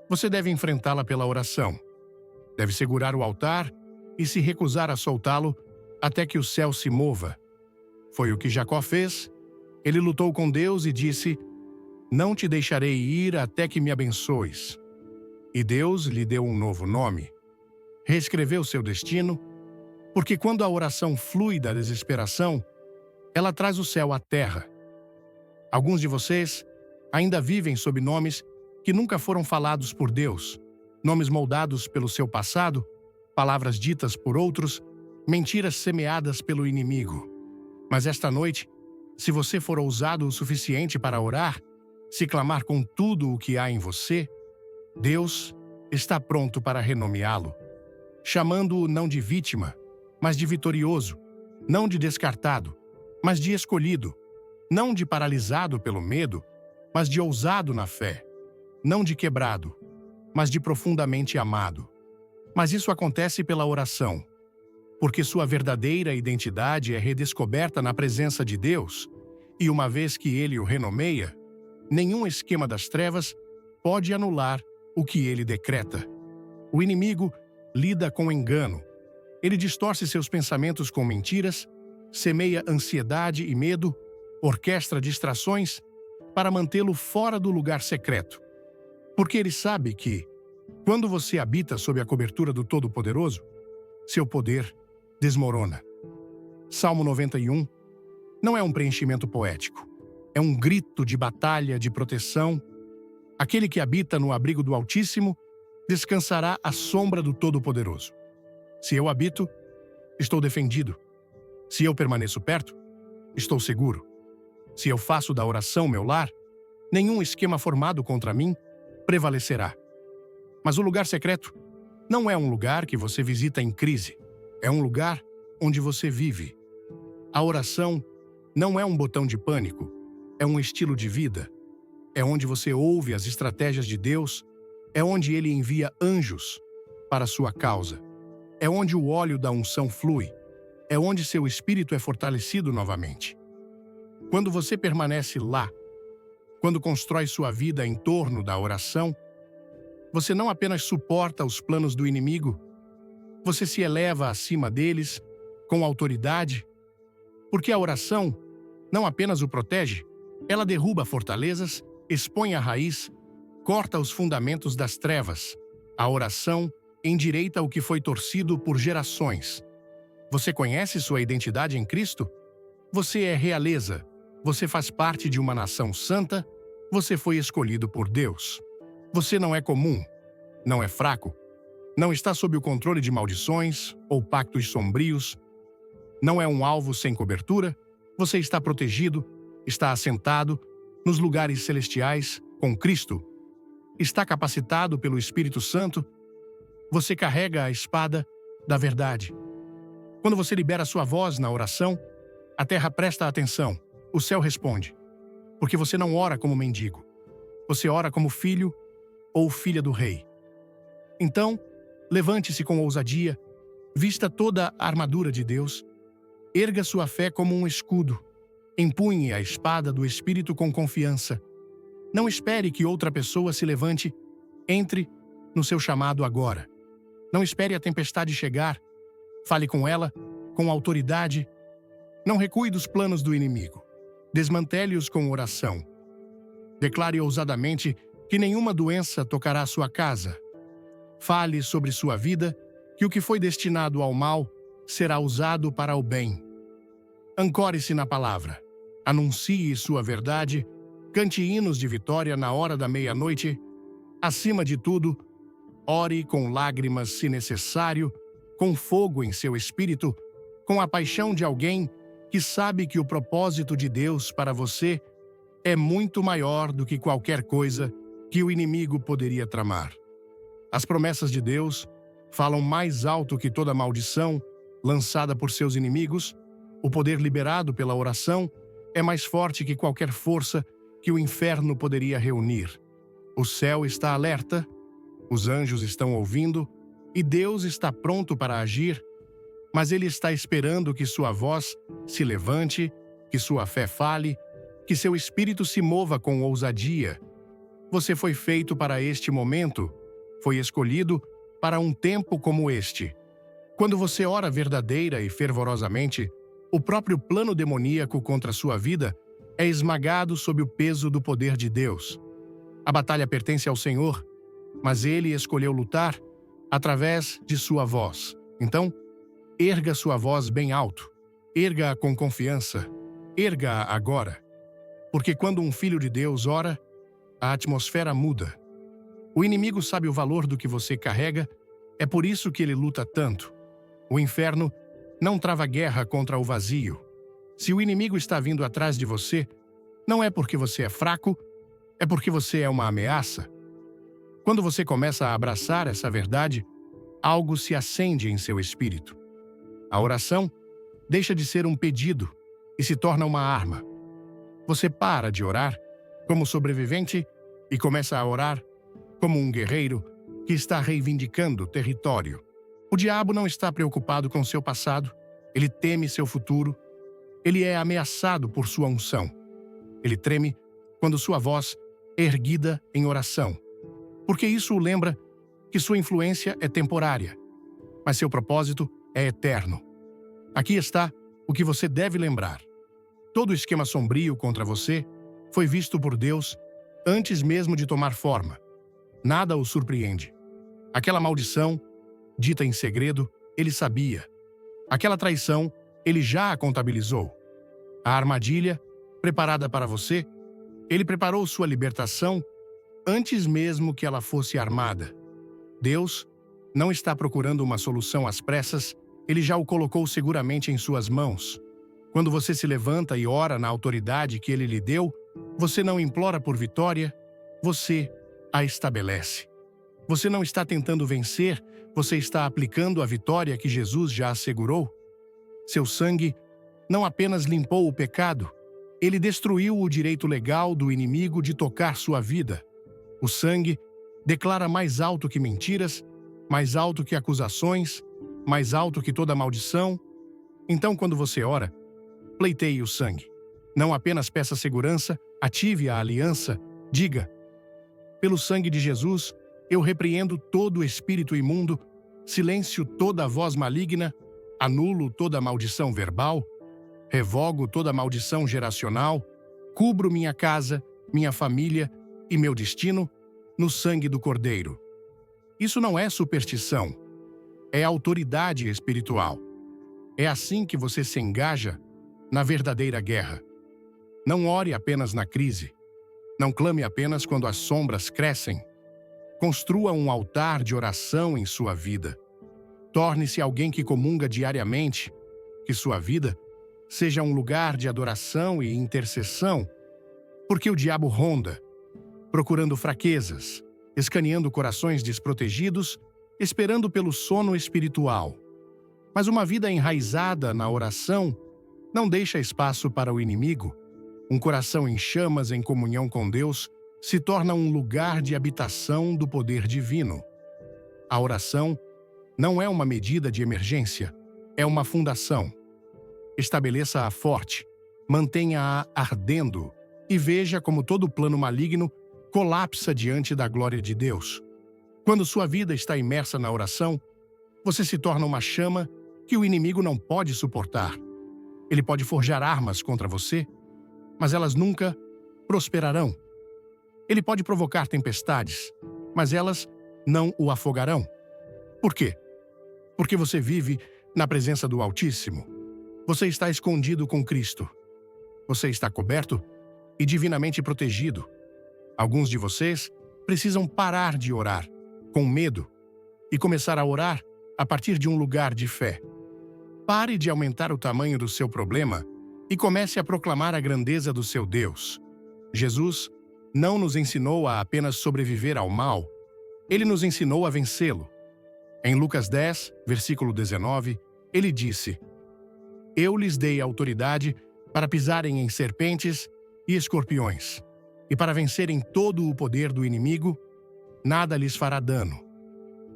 Você deve enfrentá-la pela oração. Deve segurar o altar e se recusar a soltá-lo até que o céu se mova. Foi o que Jacó fez. Ele lutou com Deus e disse: "Não te deixarei ir até que me abençoes." E Deus lhe deu um novo nome. Reescreveu seu destino, porque quando a oração flui da desesperação, ela traz o céu à terra. Alguns de vocês Ainda vivem sob nomes que nunca foram falados por Deus, nomes moldados pelo seu passado, palavras ditas por outros, mentiras semeadas pelo inimigo. Mas esta noite, se você for ousado o suficiente para orar, se clamar com tudo o que há em você, Deus está pronto para renomeá-lo, chamando-o não de vítima, mas de vitorioso, não de descartado, mas de escolhido, não de paralisado pelo medo, mas de ousado na fé, não de quebrado, mas de profundamente amado. Mas isso acontece pela oração, porque sua verdadeira identidade é redescoberta na presença de Deus, e uma vez que Ele o renomeia, nenhum esquema das trevas pode anular o que Ele decreta. O inimigo lida com engano. Ele distorce seus pensamentos com mentiras, semeia ansiedade e medo, orquestra distrações para mantê-lo fora do lugar secreto. Porque ele sabe que, quando você habita sob a cobertura do Todo-Poderoso, seu poder desmorona. Salmo 91 não é um preenchimento poético. É um grito de batalha, de proteção. Aquele que habita no abrigo do Altíssimo descansará à sombra do Todo-Poderoso. Se eu habito, estou defendido. Se eu permaneço perto, estou seguro. Se eu faço da oração meu lar, nenhum esquema formado contra mim prevalecerá. Mas o lugar secreto não é um lugar que você visita em crise. É um lugar onde você vive. A oração não é um botão de pânico. É um estilo de vida. É onde você ouve as estratégias de Deus. É onde Ele envia anjos para a sua causa. É onde o óleo da unção flui. É onde seu espírito é fortalecido novamente. Quando você permanece lá, quando constrói sua vida em torno da oração, você não apenas suporta os planos do inimigo, você se eleva acima deles com autoridade, porque a oração não apenas o protege, ela derruba fortalezas, expõe a raiz, corta os fundamentos das trevas. A oração endireita o que foi torcido por gerações. Você conhece sua identidade em Cristo? Você é realeza. Você faz parte de uma nação santa. Você foi escolhido por Deus. Você não é comum. Não é fraco. Não está sob o controle de maldições ou pactos sombrios. Não é um alvo sem cobertura. Você está protegido, está assentado nos lugares celestiais com Cristo. Está capacitado pelo Espírito Santo. Você carrega a espada da verdade. Quando você libera sua voz na oração, a terra presta atenção, o céu responde. Porque você não ora como mendigo. Você ora como filho ou filha do rei. Então, levante-se com ousadia, vista toda a armadura de Deus, erga sua fé como um escudo, empunhe a espada do Espírito com confiança. Não espere que outra pessoa se levante, entre no seu chamado agora. Não espere a tempestade chegar. Fale com ela, com autoridade. Não recue dos planos do inimigo. Desmantele-os com oração. Declare ousadamente que nenhuma doença tocará sua casa. Fale sobre sua vida, que o que foi destinado ao mal será usado para o bem. Ancore-se na palavra. Anuncie sua verdade. Cante hinos de vitória na hora da meia-noite. Acima de tudo, ore com lágrimas se necessário, com fogo em seu espírito, com a paixão de alguém que sabe que o propósito de Deus para você é muito maior do que qualquer coisa que o inimigo poderia tramar. As promessas de Deus falam mais alto que toda maldição lançada por seus inimigos. O poder liberado pela oração é mais forte que qualquer força que o inferno poderia reunir. O céu está alerta, os anjos estão ouvindo e Deus está pronto para agir, mas Ele está esperando que sua voz se levante, que sua fé fale, que seu espírito se mova com ousadia. Você foi feito para este momento, foi escolhido para um tempo como este. Quando você ora verdadeira e fervorosamente, o próprio plano demoníaco contra sua vida é esmagado sob o peso do poder de Deus. A batalha pertence ao Senhor, mas Ele escolheu lutar através de sua voz. Então, erga sua voz bem alto. Erga-a com confiança. Erga-a agora. Porque quando um filho de Deus ora, a atmosfera muda. O inimigo sabe o valor do que você carrega, é por isso que ele luta tanto. O inferno não trava guerra contra o vazio. Se o inimigo está vindo atrás de você, não é porque você é fraco, é porque você é uma ameaça. Quando você começa a abraçar essa verdade, algo se acende em seu espírito. A oração deixa de ser um pedido e se torna uma arma. Você para de orar como sobrevivente e começa a orar como um guerreiro que está reivindicando território. O diabo não está preocupado com seu passado, ele teme seu futuro, ele é ameaçado por sua unção. Ele treme quando sua voz é erguida em oração, porque isso o lembra que sua influência é temporária, mas seu propósito é eterno. Aqui está o que você deve lembrar. Todo esquema sombrio contra você foi visto por Deus antes mesmo de tomar forma. Nada o surpreende. Aquela maldição, dita em segredo, ele sabia. Aquela traição, ele já a contabilizou. A armadilha, preparada para você, ele preparou sua libertação antes mesmo que ela fosse armada. Deus não está procurando uma solução às pressas, ele já o colocou seguramente em suas mãos. Quando você se levanta e ora na autoridade que ele lhe deu, você não implora por vitória, você a estabelece. Você não está tentando vencer, você está aplicando a vitória que Jesus já assegurou. Seu sangue não apenas limpou o pecado, ele destruiu o direito legal do inimigo de tocar sua vida. O sangue declara mais alto que mentiras, mais alto que acusações, mais alto que toda maldição. Então, quando você ora, pleiteie o sangue. Não apenas peça segurança, ative a aliança, diga: pelo sangue de Jesus, eu repreendo todo espírito imundo, silencio toda voz maligna, anulo toda maldição verbal, revogo toda maldição geracional, cubro minha casa, minha família e meu destino no sangue do Cordeiro. Isso não é superstição, é autoridade espiritual. É assim que você se engaja na verdadeira guerra. Não ore apenas na crise. Não clame apenas quando as sombras crescem. Construa um altar de oração em sua vida. Torne-se alguém que comunga diariamente. Que sua vida seja um lugar de adoração e intercessão, porque o diabo ronda, procurando fraquezas, escaneando corações desprotegidos, esperando pelo sono espiritual. Mas uma vida enraizada na oração não deixa espaço para o inimigo. Um coração em chamas em comunhão com Deus se torna um lugar de habitação do poder divino. A oração não é uma medida de emergência, é uma fundação. Estabeleça-a forte, mantenha-a ardendo e veja como todo plano maligno colapsa diante da glória de Deus. Quando sua vida está imersa na oração, você se torna uma chama que o inimigo não pode suportar. Ele pode forjar armas contra você, mas elas nunca prosperarão. Ele pode provocar tempestades, mas elas não o afogarão. Por quê? Porque você vive na presença do Altíssimo. Você está escondido com Cristo. Você está coberto e divinamente protegido. Alguns de vocês precisam parar de orar com medo e começar a orar a partir de um lugar de fé. Pare de aumentar o tamanho do seu problema e comece a proclamar a grandeza do seu Deus. Jesus não nos ensinou a apenas sobreviver ao mal, ele nos ensinou a vencê-lo. Em Lucas 10, versículo 19, ele disse: Eu lhes dei autoridade para pisarem em serpentes e escorpiões, e para vencerem todo o poder do inimigo, nada lhes fará dano.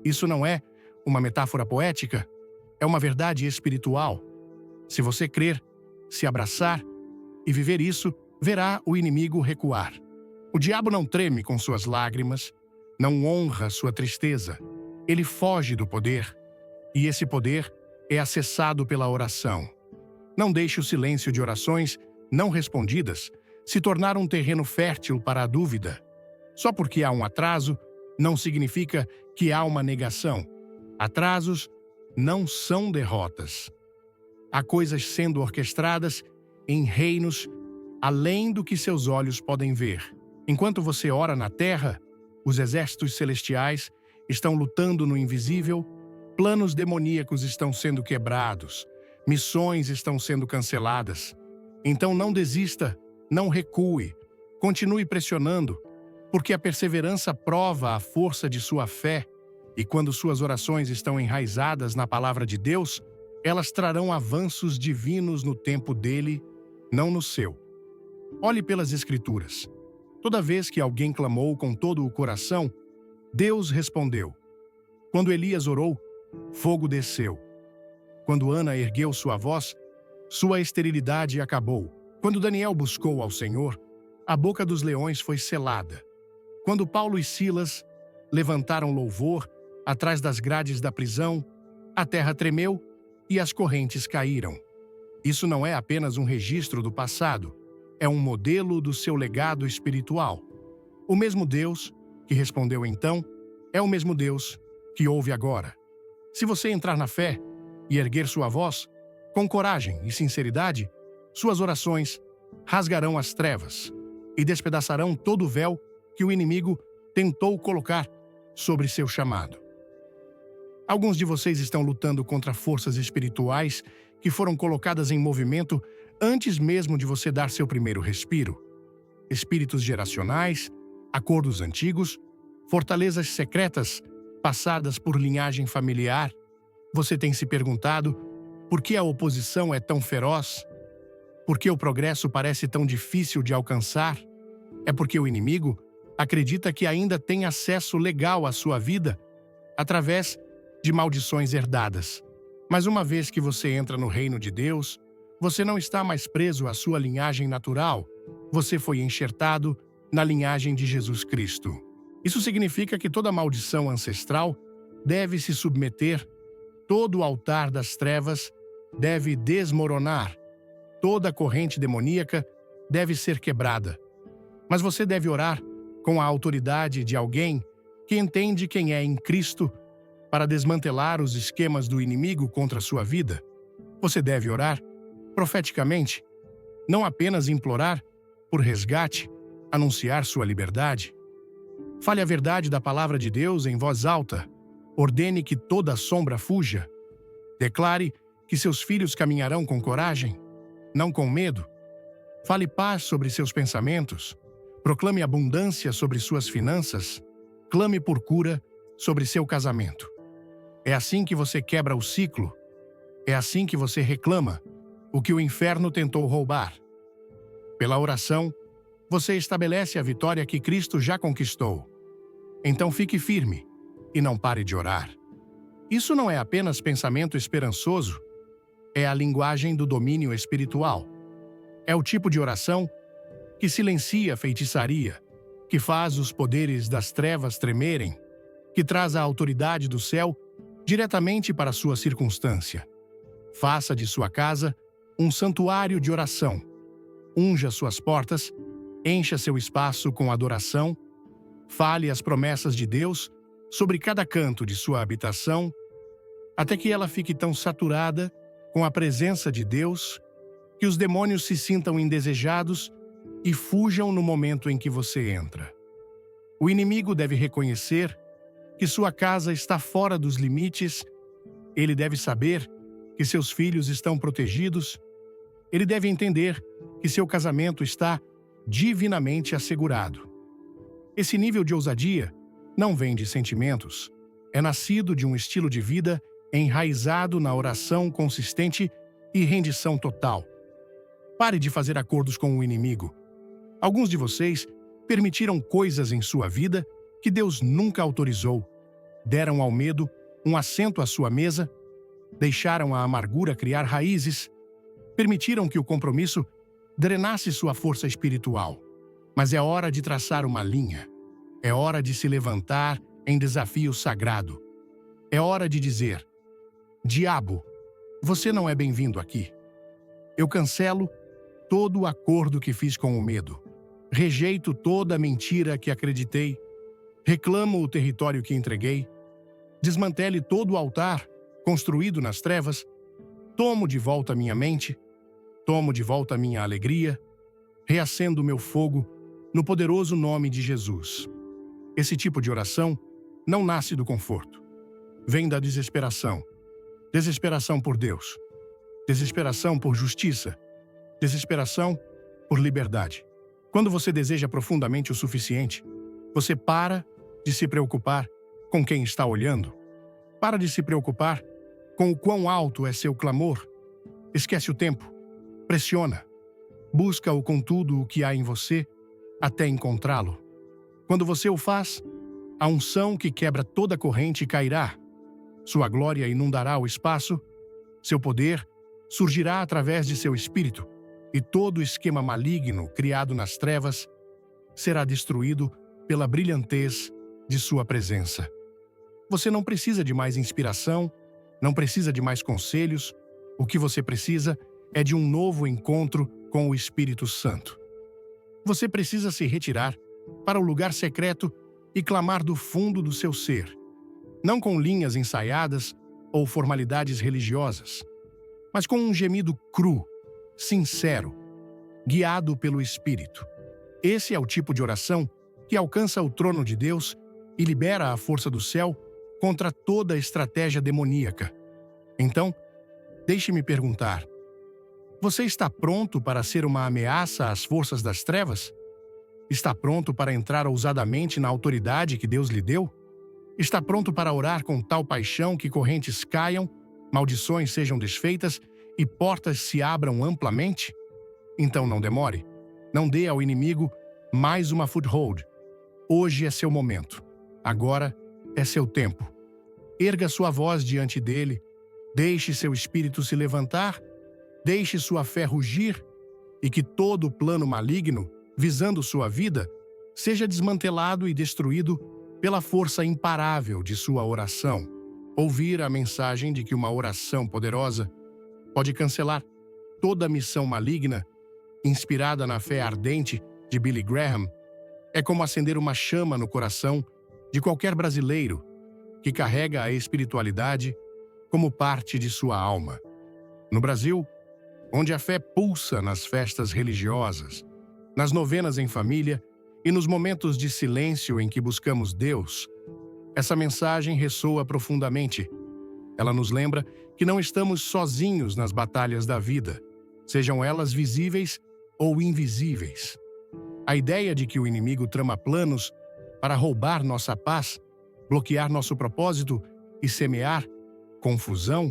Isso não é uma metáfora poética, é uma verdade espiritual. Se você crer, se abraçar e viver isso, verá o inimigo recuar. O diabo não treme com suas lágrimas, não honra sua tristeza. Ele foge do poder, e esse poder é acessado pela oração. Não deixe o silêncio de orações não respondidas se tornar um terreno fértil para a dúvida. Só porque há um atraso, não significa que há uma negação. Atrasos não são derrotas. Há coisas sendo orquestradas em reinos além do que seus olhos podem ver. Enquanto você ora na terra, os exércitos celestiais estão lutando no invisível, planos demoníacos estão sendo quebrados, missões estão sendo canceladas. Então não desista, não recue, continue pressionando, porque a perseverança prova a força de sua fé, e quando suas orações estão enraizadas na palavra de Deus, elas trarão avanços divinos no tempo dele, não no seu. Olhe pelas Escrituras. Toda vez que alguém clamou com todo o coração, Deus respondeu. Quando Elias orou, fogo desceu. Quando Ana ergueu sua voz, sua esterilidade acabou. Quando Daniel buscou ao Senhor, a boca dos leões foi selada. Quando Paulo e Silas levantaram louvor atrás das grades da prisão, a terra tremeu e as correntes caíram. Isso não é apenas um registro do passado, é um modelo do seu legado espiritual. O mesmo Deus que respondeu então é o mesmo Deus que ouve agora. Se você entrar na fé e erguer sua voz, com coragem e sinceridade, suas orações rasgarão as trevas e despedaçarão todo o véu que o inimigo tentou colocar sobre seu chamado. Alguns de vocês estão lutando contra forças espirituais que foram colocadas em movimento antes mesmo de você dar seu primeiro respiro. Espíritos geracionais, acordos antigos, fortalezas secretas passadas por linhagem familiar. Você tem se perguntado por que a oposição é tão feroz? Por que o progresso parece tão difícil de alcançar? É porque o inimigo acredita que ainda tem acesso legal à sua vida através de maldições herdadas. Mas uma vez que você entra no reino de Deus, você não está mais preso à sua linhagem natural. Você foi enxertado na linhagem de Jesus Cristo. Isso significa que toda maldição ancestral deve se submeter, todo o altar das trevas deve desmoronar, toda corrente demoníaca deve ser quebrada. Mas você deve orar com a autoridade de alguém que entende quem é em Cristo para desmantelar os esquemas do inimigo contra a sua vida. Você deve orar profeticamente, não apenas implorar por resgate, anunciar sua liberdade. Fale a verdade da palavra de Deus em voz alta. Ordene que toda sombra fuja. Declare que seus filhos caminharão com coragem, não com medo. Fale paz sobre seus pensamentos. Proclame abundância sobre suas finanças. Clame por cura sobre seu casamento. É assim que você quebra o ciclo. É assim que você reclama o que o inferno tentou roubar. Pela oração, você estabelece a vitória que Cristo já conquistou. Então fique firme e não pare de orar. Isso não é apenas pensamento esperançoso, é a linguagem do domínio espiritual. É o tipo de oração que silencia a feitiçaria, que faz os poderes das trevas tremerem, que traz a autoridade do céu diretamente para sua circunstância. Faça de sua casa um santuário de oração. Unja suas portas, encha seu espaço com adoração, fale as promessas de Deus sobre cada canto de sua habitação, até que ela fique tão saturada com a presença de Deus que os demônios se sintam indesejados e fujam no momento em que você entra. O inimigo deve reconhecer que sua casa está fora dos limites, ele deve saber que seus filhos estão protegidos, ele deve entender que seu casamento está divinamente assegurado. Esse nível de ousadia não vem de sentimentos, é nascido de um estilo de vida enraizado na oração consistente e rendição total. Pare de fazer acordos com o inimigo. Alguns de vocês permitiram coisas em sua vida que Deus nunca autorizou, deram ao medo um assento à sua mesa, deixaram a amargura criar raízes, permitiram que o compromisso drenasse sua força espiritual. Mas é hora de traçar uma linha. É hora de se levantar em desafio sagrado. É hora de dizer: diabo, você não é bem-vindo aqui. Eu cancelo todo o acordo que fiz com o medo. Rejeito toda a mentira que acreditei. Reclamo o território que entreguei. Desmantele todo o altar construído nas trevas. Tomo de volta minha mente. Tomo de volta minha alegria. Reacendo meu fogo no poderoso nome de Jesus. Esse tipo de oração não nasce do conforto. Vem da desesperação. Desesperação por Deus. Desesperação por justiça. Desesperação por liberdade. Quando você deseja profundamente o suficiente, você para de se preocupar com quem está olhando. Para de se preocupar com o quão alto é seu clamor. Esquece o tempo. Pressiona. Busca-o com tudo o que há em você até encontrá-lo. Quando você o faz, a unção que quebra toda corrente cairá. Sua glória inundará o espaço. Seu poder surgirá através de seu espírito. E todo esquema maligno criado nas trevas será destruído pela brilhantez de sua presença. Você não precisa de mais inspiração, não precisa de mais conselhos. O que você precisa é de um novo encontro com o Espírito Santo. Você precisa se retirar para o lugar secreto e clamar do fundo do seu ser, não com linhas ensaiadas ou formalidades religiosas, mas com um gemido cru, sincero, guiado pelo Espírito. Esse é o tipo de oração que alcança o trono de Deus e libera a força do céu contra toda estratégia demoníaca. Então, deixe-me perguntar: você está pronto para ser uma ameaça às forças das trevas? Está pronto para entrar ousadamente na autoridade que Deus lhe deu? Está pronto para orar com tal paixão que correntes caiam, maldições sejam desfeitas e portas se abram amplamente? Então não demore. Não dê ao inimigo mais uma foothold. Hoje é seu momento. Agora é seu tempo. Erga sua voz diante dele. Deixe seu espírito se levantar. Deixe sua fé rugir. E que todo plano maligno, visando sua vida, seja desmantelado e destruído pela força imparável de sua oração. Ouvir a mensagem de que uma oração poderosa pode cancelar toda missão maligna, inspirada na fé ardente de Billy Graham, é como acender uma chama no coração de qualquer brasileiro que carrega a espiritualidade como parte de sua alma. No Brasil, onde a fé pulsa nas festas religiosas, nas novenas em família e nos momentos de silêncio em que buscamos Deus, essa mensagem ressoa profundamente. Ela nos lembra que não estamos sozinhos nas batalhas da vida, sejam elas visíveis ou invisíveis. A ideia de que o inimigo trama planos para roubar nossa paz, bloquear nosso propósito e semear confusão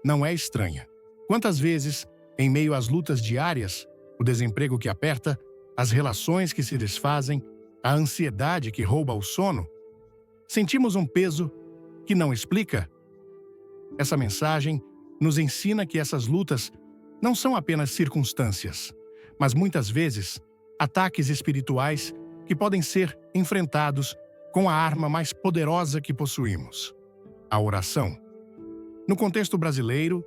não é estranha. Quantas vezes, em meio às lutas diárias, o desemprego que aperta, as relações que se desfazem, a ansiedade que rouba o sono, sentimos um peso que não explica? Essa mensagem nos ensina que essas lutas não são apenas circunstâncias, mas muitas vezes ataques espirituais que podem ser enfrentados com a arma mais poderosa que possuímos: a oração. No contexto brasileiro,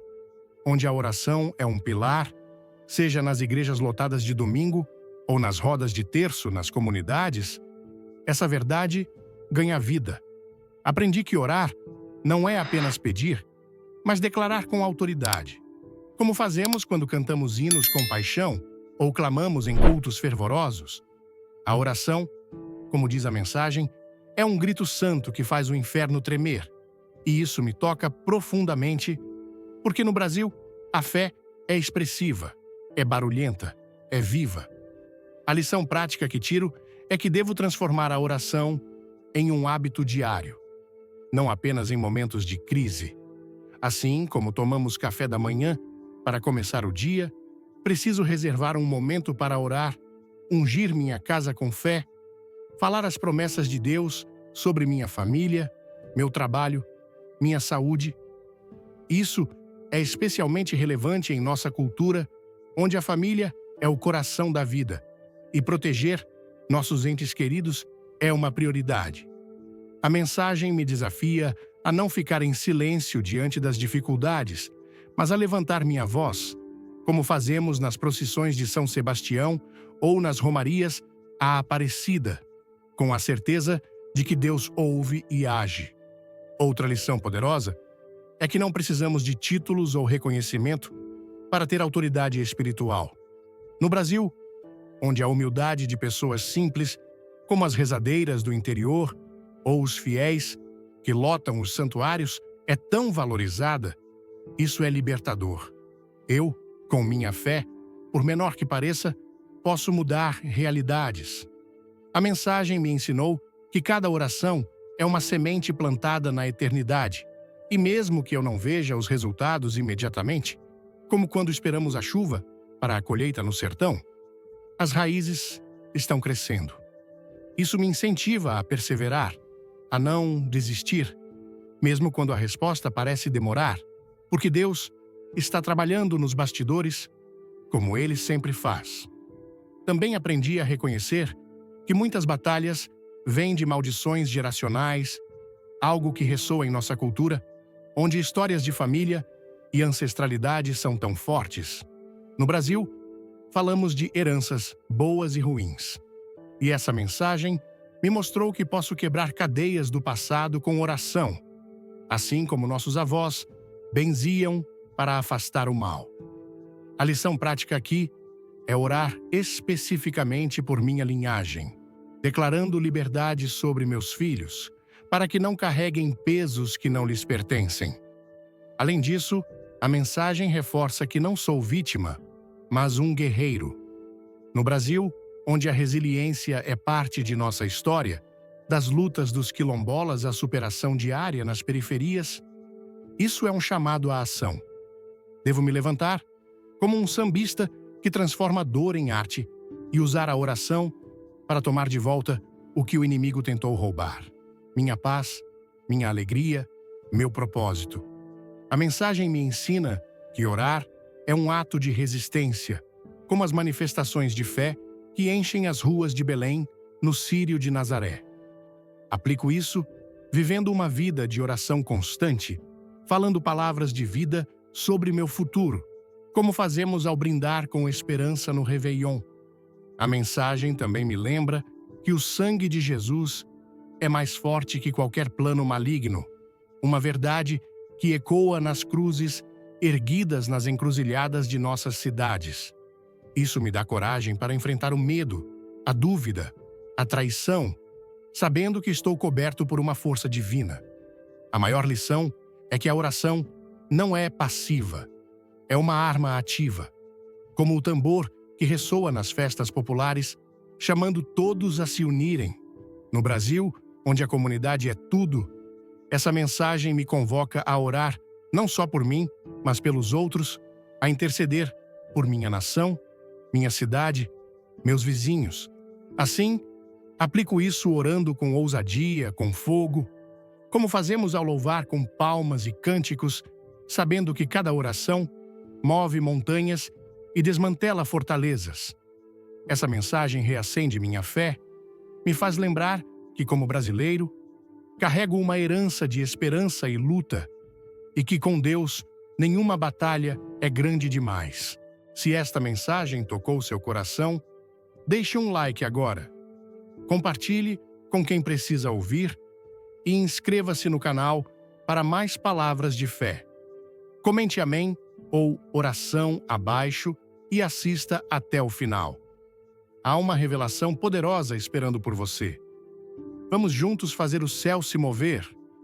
onde a oração é um pilar, seja nas igrejas lotadas de domingo ou nas rodas de terço nas comunidades, essa verdade ganha vida. Aprendi que orar não é apenas pedir, mas declarar com autoridade, como fazemos quando cantamos hinos com paixão ou clamamos em cultos fervorosos. A oração, como diz a mensagem, é um grito santo que faz o inferno tremer. E isso me toca profundamente, porque no Brasil, a fé é expressiva, é barulhenta, é viva. A lição prática que tiro é que devo transformar a oração em um hábito diário, não apenas em momentos de crise. Assim como tomamos café da manhã para começar o dia, preciso reservar um momento para orar, ungir minha casa com fé, falar as promessas de Deus sobre minha família, meu trabalho, minha saúde. Isso é especialmente relevante em nossa cultura, onde a família é o coração da vida, e proteger nossos entes queridos é uma prioridade. A mensagem me desafia a não ficar em silêncio diante das dificuldades, mas a levantar minha voz, como fazemos nas procissões de São Sebastião ou nas romarias à Aparecida, com a certeza de que Deus ouve e age. Outra lição poderosa é que não precisamos de títulos ou reconhecimento para ter autoridade espiritual. No Brasil, onde a humildade de pessoas simples, como as rezadeiras do interior ou os fiéis que lotam os santuários, é tão valorizada, isso é libertador. Eu, com minha fé, por menor que pareça, posso mudar realidades. A mensagem me ensinou que cada oração é uma semente plantada na eternidade, e mesmo que eu não veja os resultados imediatamente, como quando esperamos a chuva para a colheita no sertão, as raízes estão crescendo. Isso me incentiva a perseverar, a não desistir, mesmo quando a resposta parece demorar, porque Deus está trabalhando nos bastidores, como Ele sempre faz. Também aprendi a reconhecer que muitas batalhas vêm de maldições geracionais, algo que ressoa em nossa cultura, onde histórias de família e ancestralidade são tão fortes. No Brasil, falamos de heranças boas e ruins. E essa mensagem me mostrou que posso quebrar cadeias do passado com oração, assim como nossos avós benziam para afastar o mal. A lição prática aqui é orar especificamente por minha linhagem, declarando liberdade sobre meus filhos, para que não carreguem pesos que não lhes pertencem. Além disso, a mensagem reforça que não sou vítima, mas um guerreiro. No Brasil, onde a resiliência é parte de nossa história, das lutas dos quilombolas à superação diária nas periferias, isso é um chamado à ação. Devo me levantar como um sambista que transforma dor em arte e usar a oração para tomar de volta o que o inimigo tentou roubar. Minha paz, minha alegria, meu propósito. A mensagem me ensina que orar é um ato de resistência, como as manifestações de fé que enchem as ruas de Belém, no Círio de Nazaré. Aplico isso vivendo uma vida de oração constante, falando palavras de vida sobre meu futuro, como fazemos ao brindar com esperança no Réveillon. A mensagem também me lembra que o sangue de Jesus é mais forte que qualquer plano maligno, uma verdade que ecoa nas cruzes erguidas nas encruzilhadas de nossas cidades. Isso me dá coragem para enfrentar o medo, a dúvida, a traição, sabendo que estou coberto por uma força divina. A maior lição é que a oração não é passiva, é uma arma ativa, como o tambor que ressoa nas festas populares, chamando todos a se unirem. No Brasil, onde a comunidade é tudo, essa mensagem me convoca a orar não só por mim, mas pelos outros, a interceder por minha nação, minha cidade, meus vizinhos. Assim, aplico isso orando com ousadia, com fogo, como fazemos ao louvar com palmas e cânticos, sabendo que cada oração move montanhas e desmantela fortalezas. Essa mensagem reacende minha fé, me faz lembrar que, como brasileiro, carrego uma herança de esperança e luta, e que com Deus nenhuma batalha é grande demais. Se esta mensagem tocou seu coração, deixe um like agora. Compartilhe com quem precisa ouvir e inscreva-se no canal para mais palavras de fé. Comente amém ou oração abaixo e assista até o final. Há uma revelação poderosa esperando por você. Vamos juntos fazer o céu se mover?